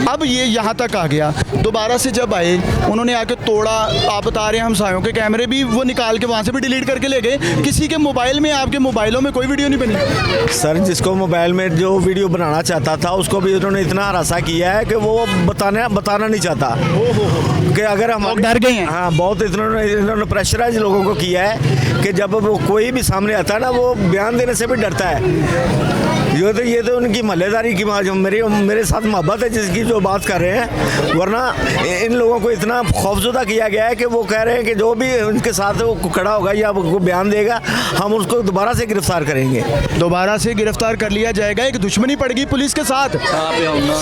अब ये यहाँ तक आ गया, दोबारा से जब आए उन्होंने आके तोड़ा, आप बता रहे हैं हमसायों के कैमरे भी वो निकाल के वहाँ से भी डिलीट करके ले गए। किसी के मोबाइल में, आपके मोबाइलों में कोई वीडियो नहीं बनी? सर, जिसको मोबाइल में जो वीडियो बनाना चाहता था उसको भी उन्होंने इतना हरासा किया है कि वो बताना नहीं चाहता कि अगर हम डर गए हैं। हाँ, बहुत इन्होंने प्रेशराइज लोगों को किया है कि जब वो कोई भी सामने आता है ना, वो बयान देने से भी डरता है। ये तो उनकी महल्लेदारी की मेरे साथ मोहब्बत है जिसकी जो बात कर रहे हैं, वरना इन लोगों को इतना खौफजदा किया गया है कि वो कह रहे हैं कि जो भी उनके साथ वो खड़ा होगा या वो बयान देगा, हम उसको दोबारा से गिरफ्तार करेंगे। दोबारा से गिरफ्तार कर लिया जाएगा। एक दुश्मनी पड़ गई पुलिस के साथ,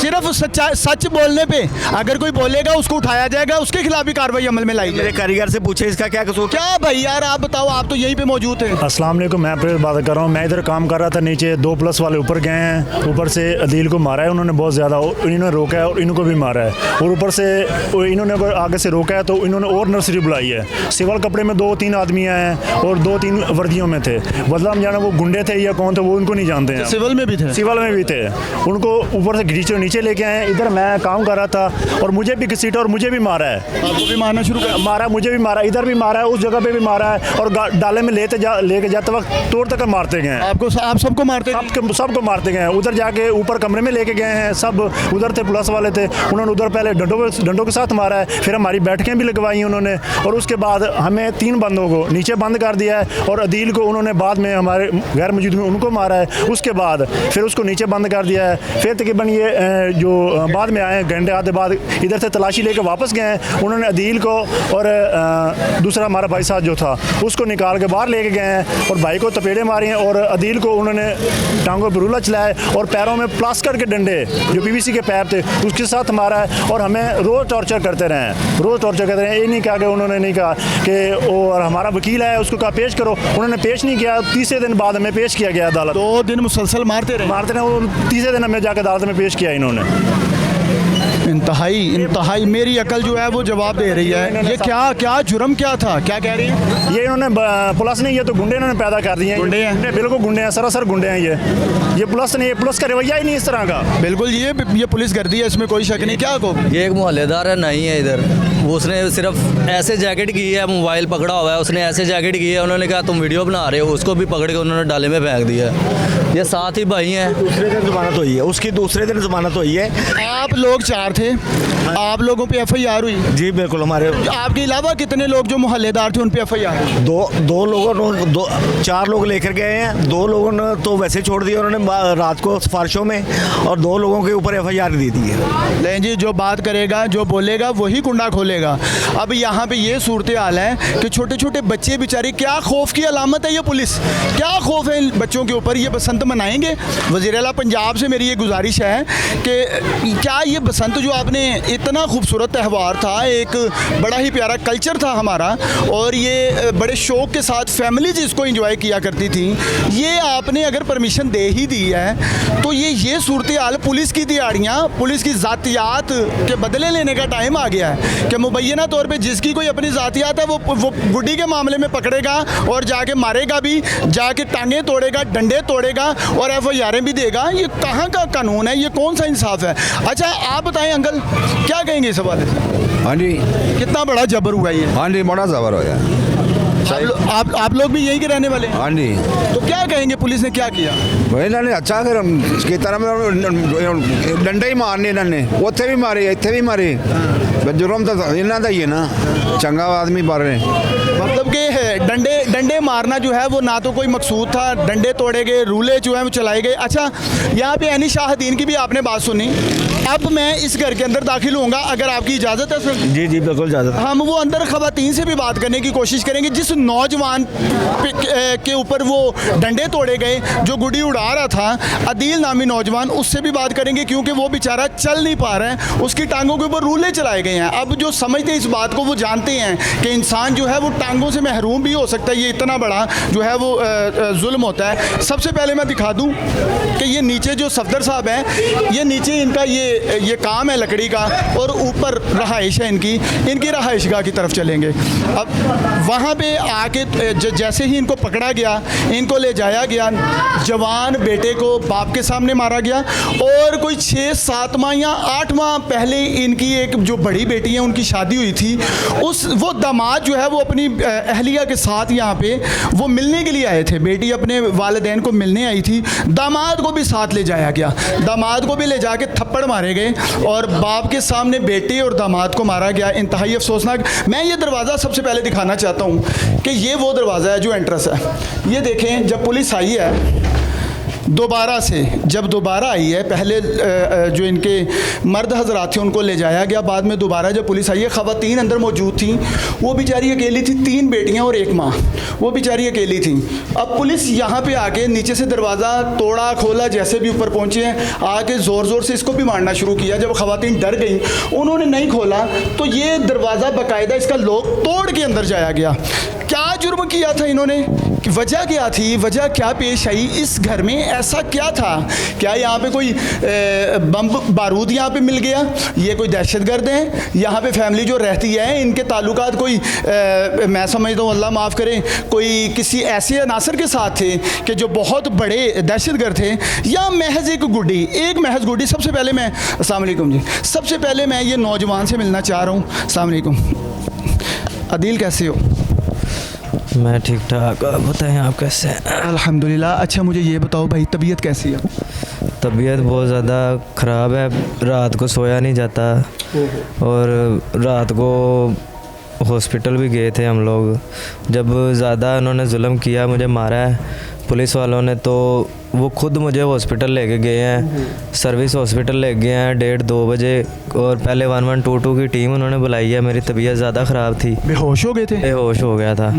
सिर्फ सच बोलने पे अगर कोई बोलेगा उसको उठाया जाएगा, उसके खिलाफ भी कार्रवाई अमल में लाई जाएगी। मेरे कारीगर से पूछे इसका क्या कसूर? क्या भाई यार, आप बताओ, आप तो यहीं पे मौजूद हैं। अस्सलाम वालेकुम, मैं प्रेस बात कर रहा हूँ। मैं इधर काम कर रहा था, नीचे 2+ वाले ऊपर गए हैं, ऊपर से अदील को मारा है उन्होंने बहुत ज़्यादा, इन्होंने रोका है और इनको भी मारा है, और ऊपर से इन्होंने अगर आगे से रोका है तो इन्होंने और नर्सरी बुलाई है। सिविल कपड़े में 2-3 आदमी आए हैं और 2-3 वर्दियों में थे, बदला हम जाना वो गुंडे थे या कौन थे वो उनको नहीं जानते हैं। सिविल में भी थे? सिविल में भी थे। उनको ऊपर से घींचो नीचे लेके आए। इधर मैं काम कर रहा था और मुझे भी घसीटा और मुझे भी मारा है। आपको भी मारना शुरू कर? मारा, मुझे भी मारा, इधर भी मारा है, उस जगह पे भी मारा है, और डाले में लेके जाते वक्त तोड़ तक मारते गए। आप सबको मारते? सबको मारते गए। उधर जाके ऊपर कमरे में लेके गए हैं, सब उधर थे, पुलिस वाले थे, उन्होंने उधर पहले डंडों के साथ मारा है, फिर हमारी बैठकें भी लगवाई उन्होंने, और उसके बाद हमें 3 बंदों को नीचे बंद कर दिया है, और अदील को उन्होंने बाद में हमारे गैर मौजूद में उनको मारा है। उसके बाद फिर उसको नीचे बंद कर दिया है। फिर तकरीबन ये जो बाद में आए घंटे आधे बाद इधर से तलाशी लेकर वापस गए हैं, उन्होंने अदील को और दूसरा हमारा भाई साहब जो था उसको निकाल के बाहर लेके गए हैं, और भाई को तपेड़े मारे हैं, और अदील को उन्होंने टांगों पर रूला चलाया और पैरों में प्लास्टर के डंडे जो PVC के पैप थे उसके साथ मारा है, और हमें रोज़ टॉर्चर करते रहे हैं, रोज़ टॉर्चर करते रहे। ये नहीं कहा कि उन्होंने नहीं कहा कि और हमारा वकील है उसको कहा पेश करो, उन्होंने पेश नहीं किया। 30 दिन बाद हमें पेश किया गया अदालत। 2 दिन मुसलसल मारते रहे वो 30 दिन हमें जाकर अदालत में पेश किया इन्होंने। इंतहाई मेरी अकल जो है वो जवाब दे रही है। ये क्या जुर्म क्या था, क्या कह रही है? ये इन्होंने पुलिस ने, ये तो गुंडे इन्होंने पैदा कर दिए हैं। गुंडे हैं, बिल्कुल गुंडे हैं, सरासर गुंडे हैं। ये पुलिस ने, पुलिस का रवैया ही नहीं इस तरह का। बिल्कुल, ये पुलिस गर्दी है, इसमें कोई शक नहीं। क्या को ये एक मोहल्लेदार है, नहीं है इधर उसने सिर्फ ऐसे जैकेट की है, मोबाइल पकड़ा हुआ है, उसने ऐसे जैकेट की है, उन्होंने कहा तुम वीडियो बना रहे हो, उसको भी पकड़ के उन्होंने डाले में फेंक दिया। ये साथ ही भाई हैं। दूसरे दिन जमानत हुई है उसकी, दूसरे दिन जमानत हुई है। आप लोग 4 थे, आप लोगों पे FIR हुई? जी बिल्कुल। हमारे आपके अलावा कितने लोग जो मोहल्लेदार थे उन पे FIR हुई? दो लोगों ने 4 लोग लेकर गए हैं, 2 लोगों ने तो वैसे छोड़ दिया उन्होंने रात को सिफारिशों में, और 2 लोगों के ऊपर FIR दे दी है। लेकिन जी जो बात करेगा, जो बोलेगा वही कुंडा खोलेगा। अब यहाँ पे ये सूरत हाल है कि छोटे छोटे बच्चे बेचारे, क्या खौफ की अलामत है ये पुलिस, क्या खौफ है इन बच्चों के ऊपर। ये बसंत मनाएंगे? वज़ीर आला पंजाब से मेरी ये गुजारिश है कि क्या ये बसंत जो आपने, इतना खूबसूरत त्यौहार था, एक बड़ा ही प्यारा कल्चर था हमारा, और ये बड़े शौक़ के साथ फैमिलीज इसको एंजॉय किया करती थी, ये आपने अगर परमिशन दे ही दी है तो ये सूरत हाल, पुलिस की दिहाड़ियाँ, पुलिस की ज़ातियात के बदले लेने का टाइम आ गया है कि मुबैना तौर पे जिसकी कोई अपनी ज़ातियात है वो गुड्डी के मामले में पकड़ेगा और जाके मारेगा भी, जाके टांगें तोड़ेगा, डंडे तोड़ेगा और FIR भी देगा। ये कहाँ का कानून है? ये कौन सा इंसाफ है? अच्छा आप बताएं अंकल, क्या कहेंगे इस हवाले से? हाँ जी, कितना बड़ा जबर हुआ ये? हाँ जी, बड़ा जबर हो गया। आप लोग भी यहीं के रहने वाले हैं? हाँ जी। तो क्या कहेंगे, पुलिस ने क्या किया? भाई इन्होंने अच्छा कर की तरह डंडे ही मारने, इन्होंने उत्थे भी मारे, इत्थे भी मारे। जुर्म तो इन्हों का ही है ना, चंगा आदमी मार रहे। मतलब कि डंडे मारना जो है वो ना तो कोई मकसूद था, डंडे तोड़े गए, रूले जो है वो चलाए गए। अच्छा, यहाँ पे अनी शाहदीन की भी आपने बात सुनी। अब मैं इस घर के अंदर दाखिल होऊंगा, अगर आपकी इजाज़त है सर? जी जी बिल्कुल इजाज़त। हम वो अंदर ख़वातीन से भी बात करने की कोशिश करेंगे, जिस नौजवान के ऊपर वो डंडे तोड़े गए, जो गुड्डी उड़ा रहा था, अदील नामी नौजवान, उससे भी बात करेंगे, क्योंकि वो बेचारा चल नहीं पा रहा है, उसकी टांगों के ऊपर रूले चलाए गए हैं। अब जो समझते हैं इस बात को, वो जानते हैं कि इंसान जो है वो टांगों से महरूम भी हो सकता है, ये इतना बड़ा जो है वो जुल्म होता है। सबसे पहले मैं दिखा दूं कि ये नीचे जो सफदर साहब हैं, ये नीचे इनका ये काम है लकड़ी का, और ऊपर रहाइश है इनकी रहाइशगाह की तरफ चलेंगे। अब वहाँ पे आके जैसे ही इनको पकड़ा गया, इनको ले जाया गया, जवान बेटे को बाप के सामने मारा गया, और कोई 6-7 माह या 8 माह पहले इनकी एक जो बड़ी बेटी है उनकी शादी हुई थी, वो दामाद जो है वो अपनी अहलिया के साथ यहाँ पे वो मिलने के लिए आए थे। बेटी अपने वालिदैन को मिलने आई थी, दामाद को भी साथ ले जाया गया, दामाद को भी ले जाके थप्पड़ मारे गए और बाप के सामने बेटे और दामाद को मारा गया। इंतहाई अफसोसनाक। मैं ये दरवाज़ा सबसे पहले दिखाना चाहता हूँ कि ये वो दरवाज़ा है जो एंट्रेंस है। ये देखें, जब पुलिस आई है दोबारा से, जब दोबारा आई है, पहले जो इनके मर्द हजरात थे उनको ले जाया गया, बाद में दोबारा जब पुलिस आई है, ख़वातीन अंदर मौजूद थी, वो बेचारी अकेली थी, 3 बेटियां और 1 माँ, वो बेचारी अकेली थी। अब पुलिस यहाँ पे आके नीचे से दरवाज़ा तोड़ा खोला, जैसे भी ऊपर पहुँचे हैं, आके ज़ोर ज़ोर से इसको भी मारना शुरू किया। जब ख़वातीन डर गई, उन्होंने नहीं खोला, तो ये दरवाज़ा बाकायदा इसका लॉक तोड़ के अंदर जाया गया। क्या जुर्म किया था इन्होंने? वजह क्या थी? वजह क्या पेश आई? इस घर में ऐसा क्या था? क्या यहाँ पे कोई बम बारूद यहाँ पे मिल गया? ये कोई दहशतगर्द हैं? यहाँ पे फैमिली जो रहती है, इनके ताल्लुकात कोई मैं समझता हूँ, अल्लाह माफ़ करे, कोई किसी ऐसे अनासर के साथ थे कि जो बहुत बड़े दहशतगर्द थे, या महज एक महज गुड्डी? सबसे पहले मैं, अस्सलाम वालेकुम जी, सबसे पहले मैं ये नौजवान से मिलना चाह रहा हूँ। अस्सलाम वालेकुम। अदील कैसे हो? मैं ठीक ठाक, आप बताएं आप कैसे हैं? अल्हम्दुलिल्लाह। अच्छा मुझे ये बताओ भाई, तबीयत कैसी है? तबीयत बहुत ज़्यादा ख़राब है, रात को सोया नहीं जाता, और रात को हॉस्पिटल भी गए थे हम लोग। जब ज़्यादा उन्होंने जुल्म किया, मुझे मारा है पुलिस वालों ने, तो वो खुद मुझे हॉस्पिटल लेके गए हैं, सर्विस हॉस्पिटल ले गए हैं 1:30-2 बजे, और पहले 1122 की टीम उन्होंने बुलाई है। मेरी तबीयत ज़्यादा ख़राब थी, बेहोश हो गए थे? बेहोश हो गया था,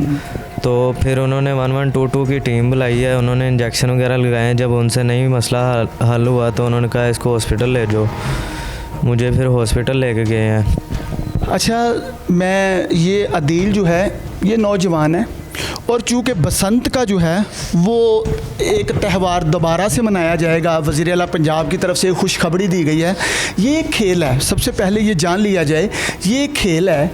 तो फिर उन्होंने 1122 की टीम बुलाई है, उन्होंने इंजेक्शन वगैरह लगाए। जब उनसे नहीं मसला हल हुआ तो उन्होंने कहा इसको हॉस्पिटल ले जाओ, मुझे फिर हॉस्पिटल लेके गए हैं। अच्छा, मैं ये अदील जो है ये नौजवान है, और चूँकि बसंत का जो है वो एक त्यौहार दोबारा से मनाया जाएगा, वज़ीर आला पंजाब की तरफ से खुशखबरी दी गई है। ये एक खेल है, सबसे पहले ये जान लिया जाए, ये एक खेल है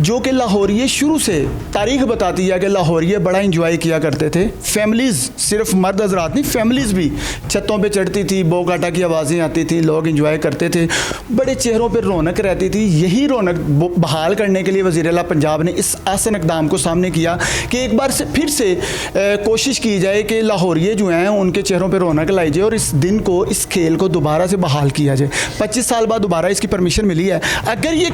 जो कि लाहौरिये शुरू से तारीख बताती है कि लाहौरिये बड़ा इंजॉय किया करते थे। फैमिलीज़, सिर्फ मर्द हजरात नहीं, फैमिलीज़ भी छतों पे चढ़ती थी, बो काटा की आवाज़ें आती थी, लोग इंजॉय करते थे, बड़े चेहरों पर रौनक रहती थी। यही रौनक बहाल करने के लिए वज़ीर आला पंजाब ने इस आसन इक़दाम को सामने किया कि एक बार से फिर से कोशिश की जाए कि लाहौरिये जो हैं उनके चेहरों पर रौनक लाई जाए और इस दिन को, इस खेल को दोबारा से बहाल किया जाए। 25 साल बाद दोबारा इसकी परमिशन मिली है। अगर ये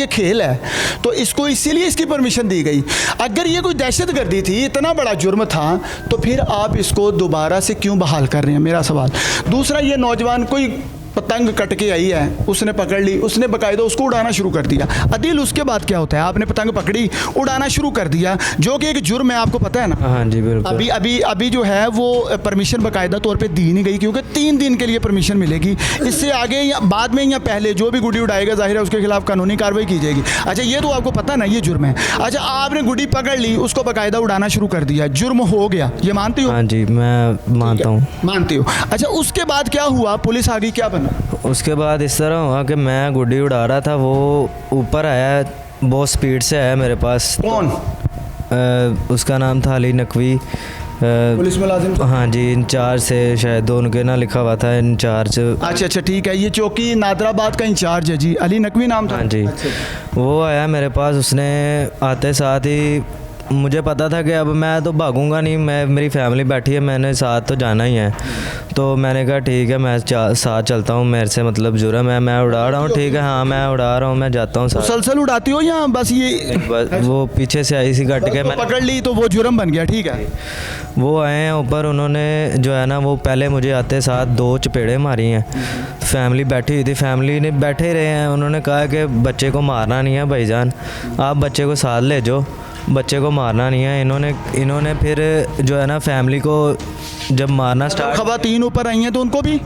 खेल है तो इसको इसीलिए इसकी परमिशन दी गई। अगर ये कोई दहशतगर्दी थी, इतना बड़ा जुर्म था, तो फिर आप इसको दोबारा से क्यों बहाल कर रहे हैं, मेरा सवाल। दूसरा, ये नौजवान कोई पतंग कट के आई है, उसने पकड़ ली, उसने बाकायदा उसको उड़ाना शुरू कर दिया। अदिल, उसके बाद क्या होता है? आपने पतंग पकड़ी, उड़ाना शुरू कर दिया, जो कि एक जुर्म है, आपको पता है ना? हाँ जी बिल्कुल। अभी जो है वो परमिशन बाकायदा तौर पे दी नहीं गई, क्योंकि 3 दिन के लिए परमिशन मिलेगी। इससे आगे या बाद में या पहले जो भी गुड्डी उड़ाएगा, जाहिर है उसके खिलाफ कानूनी कार्रवाई की जाएगी। अच्छा, ये तो आपको पता ना, ये जुर्म है। अच्छा, आपने गुड्डी पकड़ ली, उसको बाकायदा उड़ाना शुरू कर दिया, जुर्म हो गया, ये मानते हो? हाँ जी, मैं मानता हूँ। मानते हो? अच्छा, उसके बाद क्या हुआ? पुलिस आ गई, क्या बना? उसके बाद इस तरह हुआ कि मैं गुड्डी उड़ा रहा था, वो ऊपर आया, बहुत स्पीड से आया मेरे पास। कौन? उसका नाम था अली नकवी, पुलिस मुलाजिम। हाँ जी, इंचार्ज से शायद, उनके ना लिखा हुआ था इंचार्ज। अच्छा, ठीक है, ये चौकी नादराबाद का इंचार्ज है जी, अली नकवी नाम था। हाँ जी। वो आया मेरे पास, उसने आते साथ ही मुझे पता था कि अब मैं तो भागूंगा नहीं, मेरी फैमिली बैठी है, मैंने साथ तो जाना ही है। तो मैंने कहा ठीक है, मैं साथ चलता हूँ, मेरे से मतलब जुर्म है, मैं उड़ा रहा हूँ। ठीक है, हाँ मैं उड़ा रहा हूँ, मैं जाता हूँ। मुसलसल उड़ाती हो या बस ये? वो पीछे से आई सी कट के, मैंने पकड़ ली तो वो जुर्म बन गया। ठीक है, वो आए हैं ऊपर, उन्होंने जो है ना, वो पहले मुझे आते साथ 2 चपेड़े मारी हैं। फैमिली बैठी हुई थी, फैमिली ने बैठे रहे हैं। उन्होंने कहा कि बच्चे को मारना नहीं है भाईजान, आप बच्चे को साथ ले जाओ, बच्चे को मारना नहीं है। इन्होंने फिर जो है ना, फैमिली को जब मारना स्टार्ट, खवातीन ऊपर आई हैं तो उनको भी,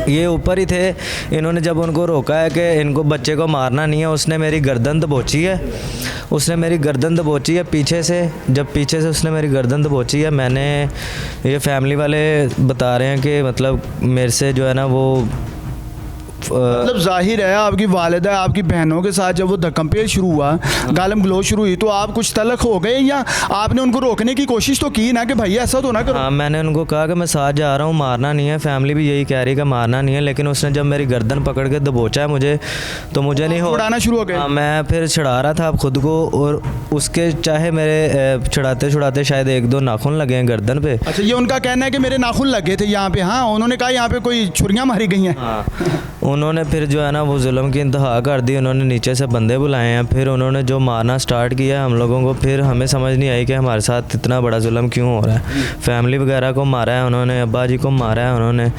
ये ऊपर ही थे, इन्होंने जब उनको रोका है कि इनको बच्चे को मारना नहीं है, उसने मेरी गर्दन दबोची है पीछे से। जब पीछे से उसने मेरी गर्दन दबोची है, मैंने, ये फैमिली वाले बता रहे हैं कि मतलब मेरे से जो है ना, वो मतलब जाहिर है आपकी वालिदा, आपकी बहनों के साथ जब वो धक्कमपेल शुरू हुआ, गालम गलोच शुरू हुई, तो आप कुछ तलक हो गए या आपने उनको रोकने की कोशिश तो की ना कि भैया ऐसा तो ना करो? हाँ, मैंने उनको कहा कि मैं साथ जा रहा हूँ, मारना नहीं है। फैमिली भी यही कह रही कि मारना नहीं है, लेकिन उसने जब मेरी गर्दन पकड़ के दबोचा है मुझे, तो मुझे नहीं हो, उड़ाना शुरू हो गया। हाँ, मैं फिर छुड़ा रहा था खुद को, और उसके चाहे मेरे छुड़ाते शायद 1-2 नाखून लगे हैं गर्दन पे। अच्छा, ये उनका कहना है कि मेरे नाखून लगे थे यहाँ पे। हाँ, उन्होंने कहा यहाँ पे कोई छुरियाँ मारी गई हैं। हाँ, उन्होंने फिर जो है ना, वो जुल्म की इंतहा कर दी। उन्होंने नीचे से बंदे बुलाए हैं, फिर उन्होंने जो मारना स्टार्ट किया हम लोगों को। फिर हमें समझ नहीं आई कि हमारे साथ इतना बड़ा जुल्म क्यों हो रहा है। फैमिली वगैरह को मारा है उन्होंने, अब्बा जी को मारा है उन्होंने।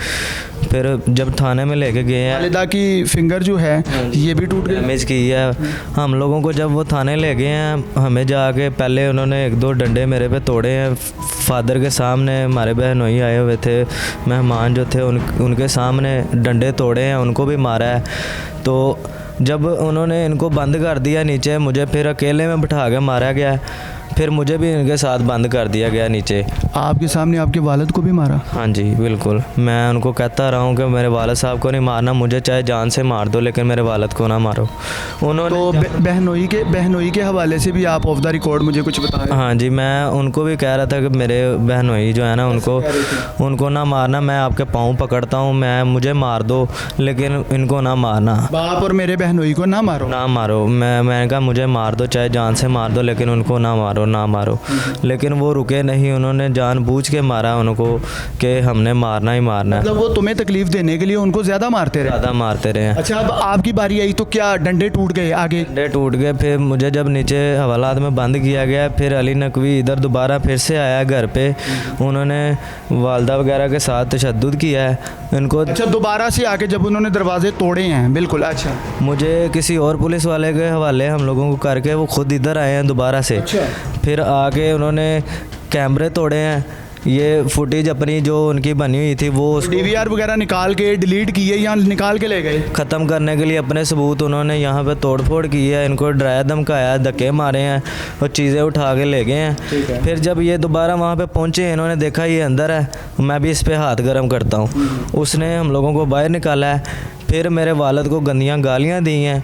फिर जब थाने में लेके गए हैं, वालिदा की फिंगर जो है ये भी टूट गई, डैमेज की है हम लोगों को। जब वो थाने ले गए हैं, हमें जाके पहले उन्होंने 1-2 डंडे मेरे पे तोड़े हैं फादर के सामने। हमारे बहनोई आए हुए थे, मेहमान जो थे, उनके सामने डंडे तोड़े हैं, उनको भी मारा है। तो जब उन्होंने इनको बंद कर दिया नीचे, मुझे फिर अकेले में बिठा के मारा गया, फिर मुझे भी इनके साथ बंद कर दिया गया नीचे। आपके सामने आपके वालिद को भी मारा? हाँ जी बिल्कुल। मैं उनको कहता रहा हूँ कि मेरे वालिद साहब को नहीं मारना, मुझे चाहे जान से मार दो, लेकिन मेरे वालिद को ना मारो। उन्होंने तो बहनोई के हवाले से भी आप ऑफ द रिकॉर्ड मुझे कुछ बताएं। हाँ जी, मैं उनको भी कह रहा था कि मेरे बहनोई जो है ना, उनको ना मारना, मैं आपके पाँव पकड़ता हूँ, मुझे मार दो, लेकिन इनको ना मारना। बाप और मेरे बहनोई को ना मारो। मैंने कहा मुझे मार दो, चाहे जान से मार दो, लेकिन उनको ना मारो। लेकिन वो रुके नहीं, उन्होंने जानबूझ के मारा उनको कि हमने मारना ही मारना है। मतलब वो तुम्हें तकलीफ देने के लिए उनको ज़्यादा मारते रहे? अच्छा, अब आपकी बारी आई तो क्या डंडे टूट गए? आगे डंडे टूट गए। फिर मुझे जब नीचे हवालात में बंद किया गया, फिर अली नकवी इधर दोबारा फिर से आया घर पे। उन्होंने वालदा वगैरह के साथ तशद्दुद किया है इनको। अच्छा, दोबारा से आके जब उन्होंने दरवाजे तोड़े हैं? बिल्कुल। अच्छा, मुझे किसी और पुलिस वाले के हवाले हम लोगों को करके वो खुद इधर आए हैं दोबारा से। अच्छा। फिर आके उन्होंने कैमरे तोड़े हैं, ये फुटेज अपनी जो उनकी बनी हुई थी वो DVR वगैरह निकाल के डिलीट किए या निकाल के ले गए? ख़त्म करने के लिए अपने सबूत उन्होंने यहाँ पे तोड़ फोड़ की है, इनको डराया धमकाया, धक्के मारे हैं और चीज़ें उठा के ले गए हैं। फिर जब ये दोबारा वहाँ पे पहुँचे, इन्होंने देखा ये अंदर है, मैं भी इस पर हाथ गर्म करता हूँ। उसने हम लोगों को बाहर निकाला है। फिर मेरे वालिद को गंदियाँ गालियाँ दी हैं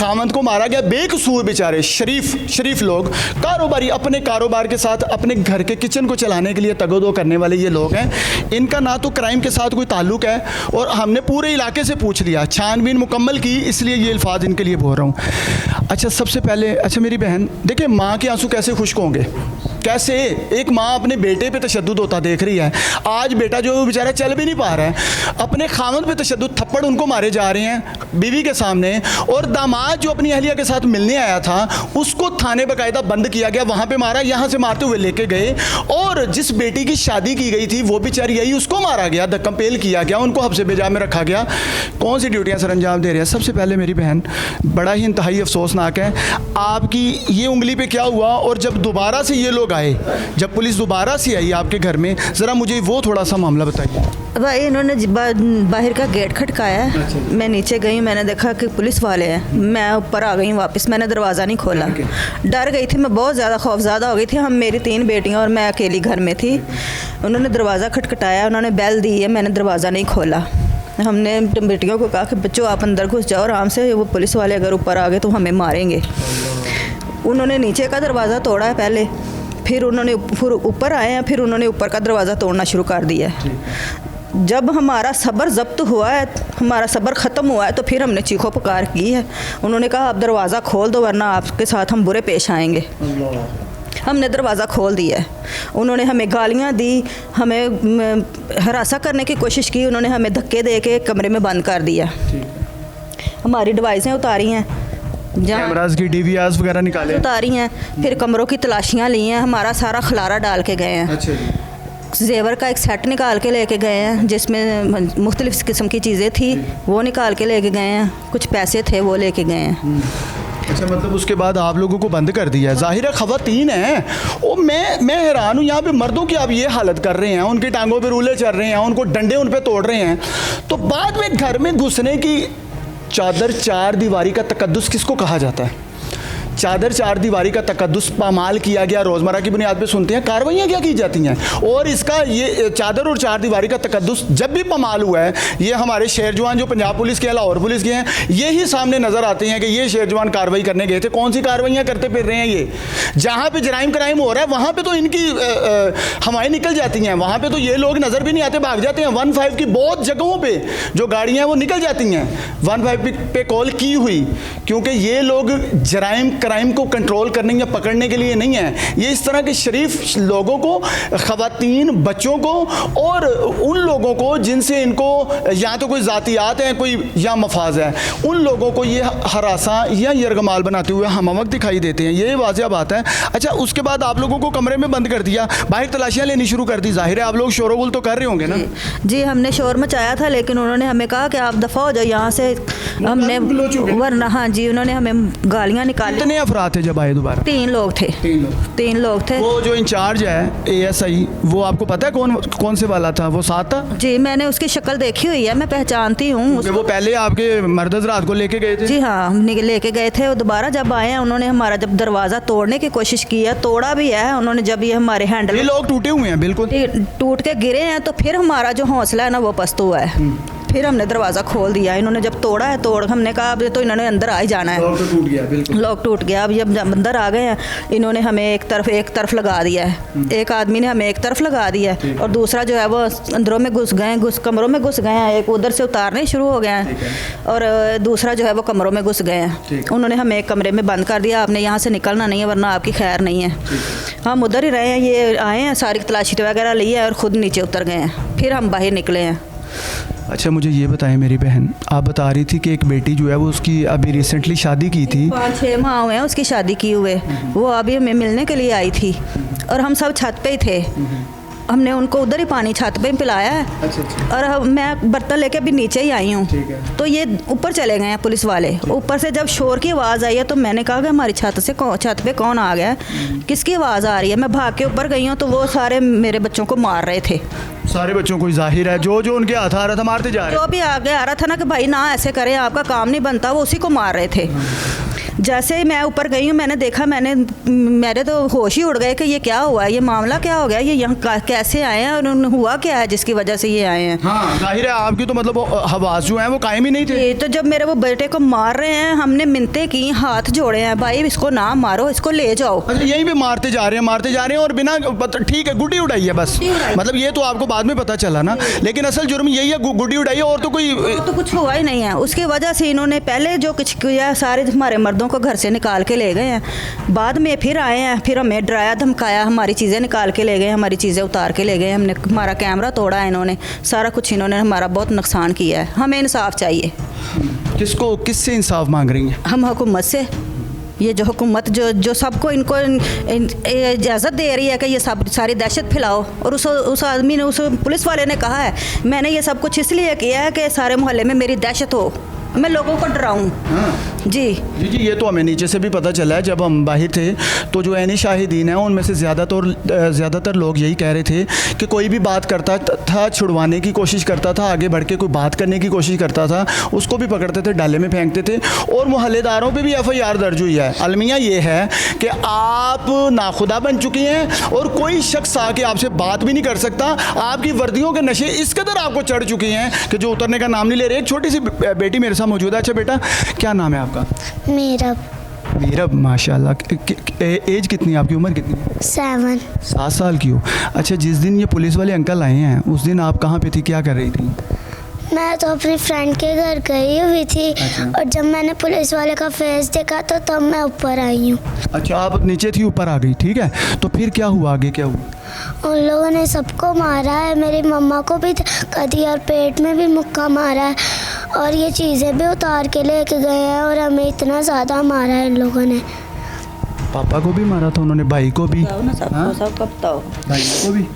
खामद को मारा गया, बेकसूर बेचारे शरीफ लोग, कारोबारी, अपने कारोबार के साथ अपने घर के किचन को चलाने के लिए तगोदो करने वाले ये लोग हैं। इनका ना तो क्राइम के साथ कोई ताल्लुक है, और हमने पूरे इलाके से पूछ लिया, छानबीन मुकम्मल की, इसलिए ये अल्फाज इनके लिए बोल रहा हूँ। अच्छा, सबसे पहले अच्छा मेरी बहन देखिए, माँ के आंसू कैसे खुश्क होंगे, कैसे एक माँ अपने बेटे पे तशद्दुद होता देख रही है। आज बेटा जो बेचारा चल भी नहीं पा रहा है, अपने खामद पे तशद्दुद, थप्पड़ उनको मारे जा रहे हैं बीवी के सामने, और दामाद जो अपनी अहलिया के साथ मिलने आया था उसको थाने बाकायदा बंद किया गया, वहाँ पे मारा, यहाँ से मारते हुए लेके गए, और जिस बेटी की शादी की गई थी वो बेचारी यही, उसको मारा गया, धक्कमपेल किया गया, उनको हब्से बेजा में रखा गया। कौन सी ड्यूटियाँ सर अंजाम दे रहे हैं। सबसे पहले मेरी बहन, बड़ा ही इंतहाई अफसोसनाक है आपकी ये उंगली पे क्या हुआ, और जब दोबारा से ये लोग आए, जब पुलिस दोबारा से आई आपके घर में, ज़रा मुझे वो थोड़ा सा मामला बताइए। भाई इन्होंने बाहर का गेट खटकाया, मैं नीचे गई, मैंने देखा कि पुलिस वाले हैं, मैं ऊपर आ गई वापस, मैंने दरवाज़ा नहीं खोला, डर गई थी मैं, बहुत ज़्यादा खौफज़दा हो गई थी। हम मेरी 3 बेटियां और मैं अकेली घर में थी। उन्होंने दरवाज़ा खटखटाया, उन्होंने बेल दी है, मैंने दरवाज़ा नहीं खोला। हमने बेटियों को कहा कि बच्चों आप अंदर घुस जाओ आराम से, वो पुलिस वाले अगर ऊपर आ गए तो हमें मारेंगे। उन्होंने नीचे का दरवाज़ा तोड़ा है पहले, फिर उन्होंने ऊपर आए हैं, फिर उन्होंने ऊपर का दरवाज़ा तोड़ना शुरू कर दिया है। जब हमारा सब्र ज़ब्त हुआ है, हमारा सब्र ख़त्म हुआ है, तो फिर हमने चीखो पुकार की है। उन्होंने कहा आप दरवाज़ा खोल दो वरना आपके साथ हम बुरे पेश आएंगे। हमने दरवाज़ा खोल दिया है। उन्होंने हमें गालियाँ दी, हमें हरासा करने की कोशिश की, उन्होंने हमें धक्के दे के कमरे में बंद कर दिया, हमारी डिवाइसें उतारी हैं, कैमरास की DVRs वगैरह निकाले, उतारी हैं, फिर कमरों की तलाशियाँ ली हैं, हमारा सारा खलारा डाल के गए हैं। जेवर का एक सेट निकाल के लेके गए हैं जिसमें मुख्तलिफ़ किस्म की चीज़ें थी, वो निकाल के लेके गए हैं, कुछ पैसे थे वो लेके गए हैं। अच्छा, मतलब उसके बाद आप लोगों को बंद कर दिया है। ज़ाहिर है ख़वातीन हैं, वो मैं हैरान हूँ, यहाँ पे मर्दों की आप ये हालत कर रहे हैं, उनकी टांगों पे रूले चल रहे हैं, उनको डंडे उन पे तोड़ रहे हैं, तो बाद में घर में घुसने की चादर 4 दीवारी का तकद्दुस किसको कहा जाता है? चादर 4 दीवारी का तकद्दुस पामाल किया गया, रोज़मर्रा की बुनियाद पे सुनते हैं, कार्रवाइयाँ क्या की जाती हैं। और इसका ये चादर और 4 दीवारी का तकद्दुस जब भी पामाल हुआ है, ये हमारे शेर जवान जो पंजाब पुलिस के, लाहौर पुलिस के हैं, यही सामने नज़र आते हैं कि ये शेर जवान कार्रवाई करने गए थे। कौन सी कार्रवाइयाँ करते फिर रहे हैं ये? जहाँ पर जराइम क्राइम हो रहा है वहाँ पर तो इनकी हवाएँ निकल जाती हैं, वहाँ पर तो ये लोग नज़र भी नहीं आते, भाग जाते हैं। 15 की बहुत जगहों पर जो गाड़ियाँ हैं वो निकल जाती हैं, 15 पे कॉल की हुई, क्योंकि ये लोग जराइम क्राइम को कंट्रोल करने या पकड़ने के लिए नहीं है। ये इस तरह के शरीफ लोगों को, ख़वातीन, बच्चों को, और उन लोगों को जिनसे इनको या तो कोई ज़ातियात है कोई या मफाज है, उन लोगों को ये हरासा या यरगमाल बनाते हुए हम वक्त दिखाई देते हैं। ये वाज़िह बात है। अच्छा, उसके बाद आप लोगों को कमरे में बंद कर दिया, बाहर तलाशियाँ लेनी शुरू कर दी। ज़ाहिर है आप लोग शोरगुल तो कर रहे होंगे ना? जी, हमने शोर मचाया था, लेकिन उन्होंने हमें कहा कि आप दफ़ा हो जाओ यहाँ से, हमने वरना, हाँ जी, उन्होंने हमें गालियाँ निकाली। कितने अफराद थे जब आए दोबारा? 3 लोग थे। 3 लोग थे। वो जो इंचार्ज है ASI, वो आपको पता है कौन से वाला था? वो साथ था? जी, मैंने उसकी शक्ल देखी हुई है, मैं पहचानती हूँ। वो पहले आपके मर्द हज़रात को लेके गए थे? जी हाँ, लेके गए थे। वो दोबारा जब आए हैं, उन्होंने हमारा जब दरवाज़ा तोड़ने की कोशिश की है, तोड़ा भी है उन्होंने। जब ये हमारे हैंडल, ये लोग टूटे हुए हैं, बिल्कुल टूट के गिरे हैं, तो फिर हमारा जो हौसला है ना वो पस्त हुआ है। फिर हमने दरवाज़ा खोल दिया। इन्होंने जब तोड़ा है, हमने कहा अब तो इन्होंने अंदर आ ही जाना है, लॉक टूट गया। अब जब अंदर आ गए हैं, इन्होंने हमें एक तरफ लगा दिया है, एक आदमी ने हमें एक तरफ लगा दिया है, और दूसरा जो है वो अंदरों में घुस गए, कमरों में घुस गए हैं। एक उधर से उतारने शुरू हो गए हैं, और दूसरा जो है वो कमरों में घुस गए हैं। उन्होंने हमें एक कमरे में बंद कर दिया, आपने यहाँ से निकलना नहीं है वरना आपकी खैर नहीं है। हम उधर ही रहे हैं, ये आए हैं, सारी तलाशी वगैरह ली है और ख़ुद नीचे उतर गए हैं, फिर हम बाहर निकले हैं। अच्छा, मुझे ये बताएं मेरी बहन, आप बता रही थी कि एक बेटी जो है वो उसकी अभी रिसेंटली शादी की थी, 5-6 माह हुए हैं उसकी शादी की हुए। वो अभी हमें मिलने के लिए आई थी, और हम सब छत पे ही थे। हमने उनको उधर ही पानी छत पे पिलाया है। अच्छा। और मैं बर्तन लेके अभी नीचे ही आई हूँ, तो ये ऊपर चले गए हैं पुलिस वाले। ऊपर से जब शोर की आवाज़ आई है, तो मैंने कहा कि हमारी छत पे कौन आ गया, किसकी आवाज़ आ रही है। मैं भाग के ऊपर गई हूँ, तो वो सारे मेरे बच्चों को मार रहे थे। सारे बच्चों को? ज़ाहिर है जो उनके हाथ आ रहा था मारते जा रहे। जो भी आगे आ रहा था ना कि भाई ना ऐसे करें, आपका काम नहीं बनता, वो उसी को मार रहे थे। जैसे ही मैं ऊपर गई हूँ मैंने देखा, मेरे तो होश ही उड़ गए कि ये क्या हुआ है, ये मामला क्या हो गया, ये यहाँ कैसे आए हैं और हुआ क्या है जिसकी वजह से ये आए हैं। हाँ जाहिर है आपकी तो मतलब हवास जो है वो कायम ही नहीं थे। तो जब मेरे वो बेटे को मार रहे हैं, हमने मिन्नतें की, हाथ जोड़े हैं, भाई इसको ना मारो, इसको ले जाओ। अच्छा यहीं पे मारते जा रहे हैं और बिना ठीक है गुड्डी उड़ाई है बस, मतलब ये तो आपको बाद में पता चला ना, लेकिन असल जुर्म यही है गुड्डी उड़ाई है और तो कोई तो कुछ हुआ ही नहीं है। उसकी वजह से इन्होंने पहले जो कुछ किया सारे हमारे मर्दों को घर से निकाल के ले गए हैं, बाद में फिर आए हैं, फिर हमें डराया धमकाया, हमारी चीज़ें निकाल के ले गए, हमारी चीज़ें उतार के ले गए, हमने हमारा कैमरा तोड़ा है इन्होंने, सारा कुछ इन्होंने हमारा बहुत नुकसान किया है। हमें इंसाफ चाहिए। किससे इंसाफ मांग रही हैं? हम हुकूमत से, ये जो हुकूमत जो सबको इनको इजाज़त दे रही है कि ये सब सारी दहशत फैलाओ, और उस आदमी ने, उस पुलिस वाले ने कहा है मैंने ये सब कुछ इसलिए किया है कि सारे मोहल्ले में मेरी दहशत हो, मैं लोगों को डराऊं। जी ये तो हमें नीचे से भी पता चला है। जब हम बाहर थे तो जो ऐनी शाहिदीन हैं उनमें से ज़्यादातर लोग यही कह रहे थे कि कोई भी बात करता था, छुड़वाने की कोशिश करता था, आगे बढ़ के कोई बात करने की कोशिश करता था, उसको भी पकड़ते थे, डाले में फेंकते थे, और मोहल्लेदारों पे भी FIR दर्ज हुई है। अलमिया ये है कि आप नाखुदा बन चुकी हैं और कोई शख्स आके आपसे बात भी नहीं कर सकता, आपकी वर्दियों के नशे इस कदर आपको चढ़ चुकी हैं कि जो उतरने का नाम नहीं ले रहे। एक छोटी सी बेटी मेरे साथ मौजूद है। अच्छा बेटा क्या नाम है आपका? मीरब। माशाल्लाह। एज कितनी है आपकी, उम्र कितनी है? 7 साल की हो। अच्छा जिस दिन ये पुलिस वाले अंकल आए हैं उस दिन आप कहाँ पे थी, क्या कर रही थी? मैं तो अपनी फ्रेंड के घर गई हुई थी। अच्छा। और जब मैंने पुलिस वाले का फेस देखा तो तब मैं ऊपर आई हूँ। अच्छा आप नीचे थी, ऊपर आ गई, ठीक है। तो फिर क्या हुआ, आगे क्या हुआ? उन लोगों ने सबको मारा है, मेरी मम्मा को भी कदी और पेट में भी मुक्का मारा है, और ये चीज़ें भी उतार के लेके गए हैं, और हमें इतना ज़्यादा मारा है इन लोगों ने। पापा को भी मारा था उन्होंने, भाई को भी, सबको बताओ, भाई को भी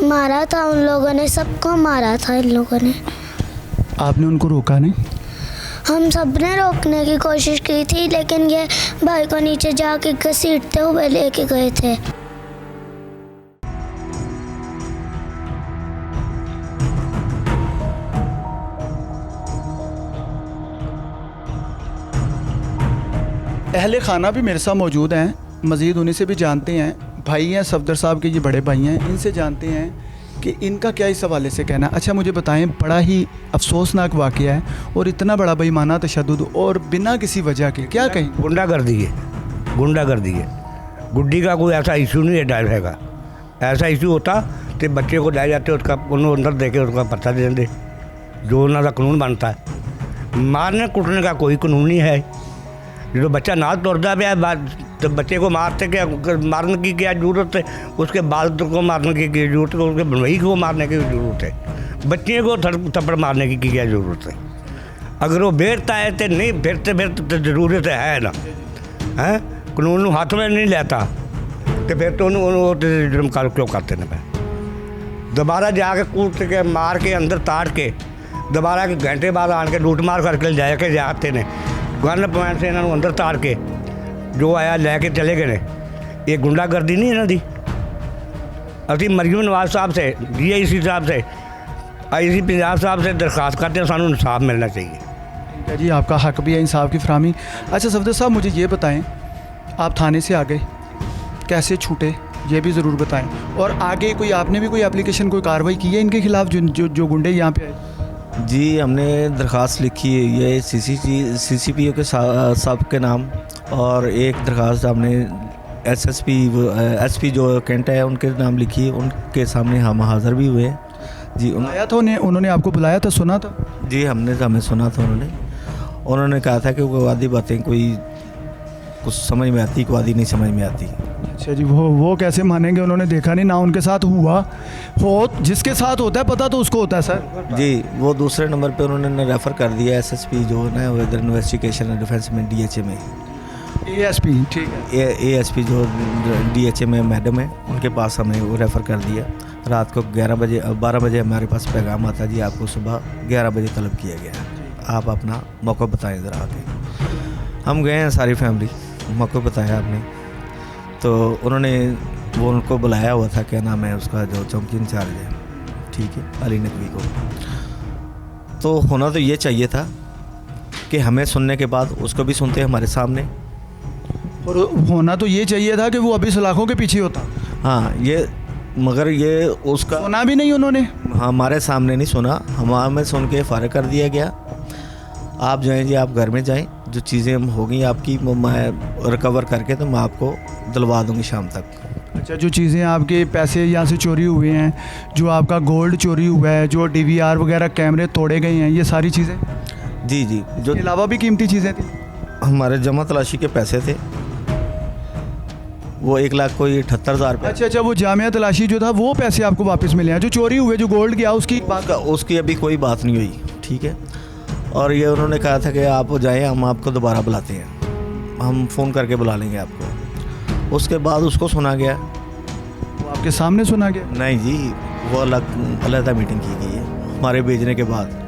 मारा था उन लोगों ने, सबको मारा था इन लोगों ने। आपने उनको रोका नहीं? हम सब ने रोकने की कोशिश की थी, लेकिन ये भाई को नीचे जाके घसीटते हुए लेके गए थे। अहले खाना भी मेरे साथ मौजूद हैं, मज़ीद उन्हीं से भी जानते हैं। भाई हैं सफदर साहब के, ये बड़े भाई हैं, इनसे जानते हैं कि इनका क्या इस हवाले से कहना है। अच्छा मुझे बताएं, बड़ा ही अफसोसनाक वाक़या है और इतना बड़ा बेईमाना तशद्दुद और बिना किसी वजह के, क्या कहें? गुंडागर्दी है, गुड्डी का कोई ऐसा इशू नहीं है डायरेक्ट का। ऐसा इशू होता तो बच्चे को ले जाते, उसका उन्होंने अंदर दे के उसका पता दे देंगे, जो उन्होंने कानून बनता है। मारने कुटने का कोई कानून नहीं है। जो बच्चा ना तोड़ता भी है तो बच्चे को मारते क्या, मारने की क्या ज़रूरत है? उसके बाल को मारने की क्या ज़रूरत है? उसके बनवई को मारने की ज़रूरत है? बच्चे को थप्पड़ मारने की क्या ज़रूरत है? अगर वो बेरता है तो नहीं, फिरते तो ज़रूरत है ना, हैं? कानून हाथ में नहीं लेता तो फिर तो जुर्म क्यों करते हैं? दोबारा जाके कूद के मार के अंदर ताड़ के दोबारा के घंटे बाद आन के लूट मार करके जाके जाते ने गन पॉइंट से इन्होंने अंदर ताड़ के जो आया लैके चले गए ने। ये गुंडागर्दी नहीं इन्हों की। अभी मरीम नवाज साहब से, DIC साहब से, IC पंजाब साहब से दरख्वास्त करते हैं, सानू इंसाफ मिलना चाहिए। जी आपका हक भी है इंसाफ की फरहमी। अच्छा सफदर साहब मुझे ये बताएं, आप थाने से आ गए, कैसे छूटे ये भी ज़रूर बताएं, और आगे कोई आपने भी कोई एप्लीकेशन, कोई कार्रवाई की है इनके खिलाफ जो गुंडे यहाँ पे आए? जी हमने दरख्वास्त लिखी है, ये CCPO के साहब के नाम, और एक दरख्वास्त हमने SP जो कैंट है उनके नाम लिखी है, उनके सामने हम हाज़िर भी हुए जी। आया था उन्होंने आपको बुलाया था, सुना था? जी हमें सुना था। उन्होंने कहा था कि वो आधी बातें कोई कुछ समझ में आती, कोई आधी नहीं समझ में आती। अच्छा जी, वो कैसे मानेंगे? उन्होंने देखा नहीं ना, उनके साथ हुआ हो, जिसके साथ होता है पता तो उसको होता है सर। जी वो दूसरे नंबर पे उन्होंने रेफ़र कर दिया SSP जो है ना वेदर इन्वेस्टिगेशन एंड डिफेंस में DHA में, ASP, ठीक है, ASP जो DHA में मैडम है, उनके पास हमें वो रेफ़र कर दिया। रात को 12 बजे हमारे पास पैगाम आता जी आपको सुबह 11 बजे तलब किया गया, आप अपना मौका बताएं ज़रा आके। हम गए हैं सारी फैमिली, मौका बताया आपने, तो उन्होंने वो उनको बुलाया हुआ था, क्या नाम है उसका जो चौकी इंचार्ज है, ठीक है, अली नकवी को। तो होना तो ये चाहिए था कि हमें सुनने के बाद उसको भी सुनते हमारे सामने, और होना तो ये चाहिए था कि वो अभी सलाखों के पीछे होता। हाँ ये, मगर ये उसका सुना भी नहीं उन्होंने। हमारे सामने नहीं सुना, हमें सुन के फारिग कर दिया गया। आप जाएं जी, आप घर में जाएं, जो चीज़ें होगी आपकी वो मैं रिकवर करके तो मैं आपको दिलवा दूंगी शाम तक। अच्छा, जो चीज़ें आपके पैसे यहाँ से चोरी हुए हैं, जो आपका गोल्ड चोरी हुआ है, जो DVR वगैरह कैमरे तोड़े गए हैं, ये सारी चीज़ें? जी जी, जो इसके अलावा भी कीमती चीज़ें थी? हमारे जमा तलाशी के पैसे थे वो 1,78,000 अच्छा अच्छा, वो जामिया तलाशी जो था वो पैसे आपको वापस मिले हैं? जो चोरी हुए, जो गोल्ड गया, उसकी बात? उसकी अभी कोई बात नहीं हुई, ठीक है। और ये उन्होंने कहा था कि आप जाएं, हम आपको दोबारा बुलाते हैं, हम फ़ोन करके बुला लेंगे आपको। उसके बाद उसको सुना गया। वो आपके सामने सुना गया? नहीं जी, वो अलग मीटिंग की गई है हमारे भेजने के बाद।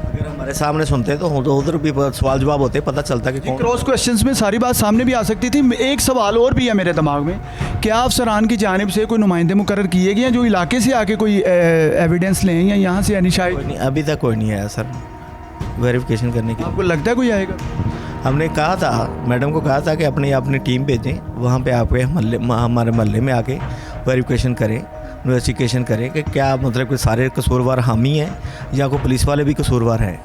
अगर हमारे सामने सुनते तो उधर भी सवाल जवाब होते, पता चलता कि कौन। क्रॉस क्वेश्चंस में सारी बात सामने भी आ सकती थी। एक सवाल और भी है मेरे दिमाग में, क्या अफसरान की जानिब से कोई नुमाइंदे मुकर्रर किए गए हैं जो इलाके से आके कोई एविडेंस लें, या यहाँ से यानी शायद? अभी तक कोई नहीं आया सर वेरिफिकेशन करने की। आपको लगता है कोई आएगा? हमने कहा था, मैडम को कहा था कि अपनी टीम भेजें, वहाँ पे आपके हमारे महल्ले में आके वेरिफिकेशन करें, इन्वेस्टिगेशन करें कि क्या मतलब कि सारे कसूरवार हम ही हैं या कोई पुलिस वाले भी कसूरवार हैं,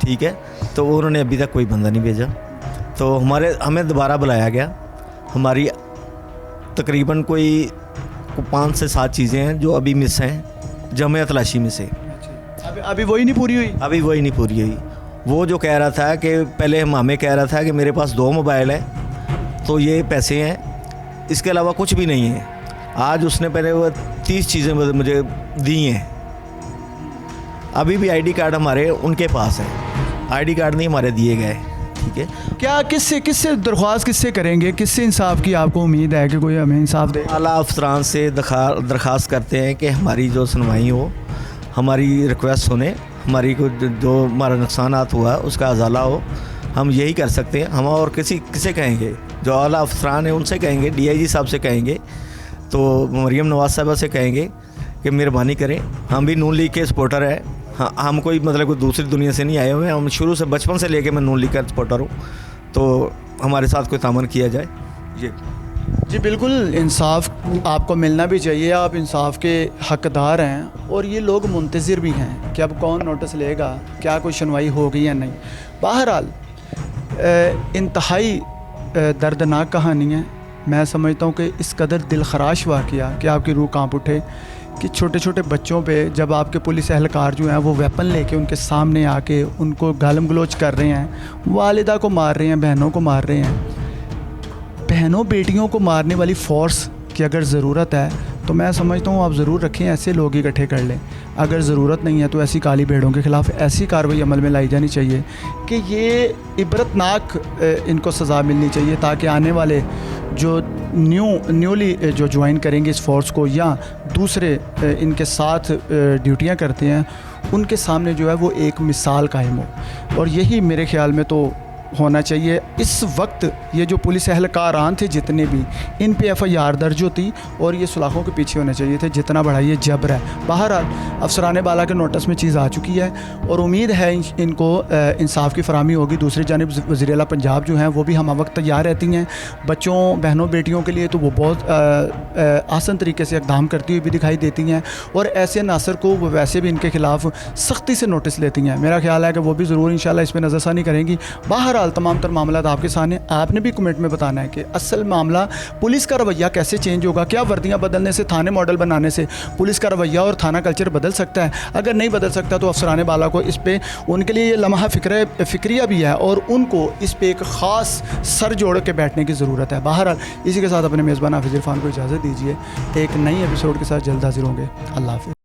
ठीक है। तो उन्होंने अभी तक कोई बंदा नहीं भेजा। तो हमें दोबारा बुलाया गया। हमारी तकरीबन कोई 5 से 7 चीज़ें हैं जो अभी मिस हैं जमिया तलाशी में से। अभी वही नहीं पूरी हुई? अभी वही नहीं पूरी हुई। वो जो कह रहा था कि पहले हमें कह रहा था कि मेरे पास 2 मोबाइल है, तो ये पैसे हैं, इसके अलावा कुछ भी नहीं है। आज उसने पहले वो 30 चीज़ें मुझे दी हैं। अभी भी ID कार्ड हमारे उनके पास है, ID कार्ड नहीं हमारे दिए गए, ठीक है। क्या किससे दरख्वास्त किससे करेंगे, किससे इंसाफ की आपको उम्मीद है कि कोई हमें इंसाफ दे? आला अफसरान से दरख्वास्त करते हैं कि हमारी जो सुनवाई हो, हमारी रिक्वेस्ट सुने, हमारी को जो हमारा नुकसानात हुआ उसका अजाला हो। हम यही कर सकते हैं। हम और किसे कहेंगे? जो आला अफसरान है उनसे कहेंगे, DIG साहब से कहेंगे, तो मरीम नवाज साहबा से कहेंगे कि मेहरबानी करें। हम भी नून लीग के सपोर्टर हैं। हाँ, हम कोई मतलब कोई दूसरी दुनिया से नहीं आए हुए हैं। हम शुरू से बचपन से लेके मैं नून लीग का सपोर्टर हूँ, तो हमारे साथ कोई तामन किया जाए। जी बिल्कुल, इंसाफ आपको मिलना भी चाहिए, आप इंसाफ के हकदार हैं, और ये लोग मुंतज़िर भी हैं कि अब कौन नोटिस लेगा, क्या कोई सुनवाई होगी या नहीं। बहरहाल इंतहाई दर्दनाक कहानी है। मैं समझता हूँ कि इस कदर दिलखराश वाक़या कि आपकी रूह कांप उठे कि छोटे छोटे बच्चों पे जब आपके पुलिस एहलकार जो हैं वो वेपन लेके उनके सामने आके उनको गालम गलोच कर रहे हैं, वालिदा को मार रहे हैं, बहनों को मार रहे हैं। बहनों बेटियों को मारने वाली फ़ोर्स की अगर ज़रूरत है तो मैं समझता हूँ आप ज़रूर रखें, ऐसे लोग इकट्ठे कर लें। अगर ज़रूरत नहीं है तो ऐसी काली भेड़ों के ख़िलाफ़ ऐसी कार्रवाई अमल में लाई जानी चाहिए कि ये इबरतनाक इनको सज़ा मिलनी चाहिए, ताकि आने वाले जो न्यूली जो ज्वाइन करेंगे इस फोर्स को या दूसरे इनके साथ ड्यूटियां करते हैं, उनके सामने जो है वो एक मिसाल कायम हो। और यही मेरे ख़्याल में तो होना चाहिए। इस वक्त ये जो पुलिस एहलकारान थे जितने भी, इन पे FIR दर्ज होती और ये सुलाखों के पीछे होने चाहिए थे। जितना बड़ा ये जबर है, बहरहाल अफसरान बाला के नोटिस में चीज़ आ चुकी है और उम्मीद है इनको इंसाफ की फराहमी होगी। दूसरी जानिब वज़ीर आला पंजाब जो हैं वो भी हम वक्त तैयार रहती हैं बच्चों बहनों बेटियों के लिए, तो वो बहुत आसान तरीके से इक़दाम करती हुई भी दिखाई देती हैं और ऐसे नासर को वो वैसे भी इनके ख़िलाफ़ सख्ती से नोटिस लेती हैं। मेरा ख्याल है कि वो भी ज़रूर इंशाल्लाह इस पर नज़रसानी करेंगी। बहरहाल तमाम तर मामला आपके सामने, आपने भी कमेंट में बताना है कि असल मामला पुलिस का रवैया कैसे चेंज होगा। क्या वर्दियाँ बदलने से, थाने मॉडल बनाने से पुलिस का रवैया और थाना कल्चर बदल सकता है? अगर नहीं बदल सकता तो अफसरान बाला को इस पे उनके लिए ये लम्हा फ़िक्रिया भी है और उनको इस पे एक ख़ास सर जोड़ के बैठने की ज़रूरत है। बहरहाल इसी के साथ अपने मेज़बान हाफिज़ इरफान को इजाज़त दीजिए। एक नई एपिसोड के साथ जल्द हाजिर होंगे। अल्लाह हाफ़िज़।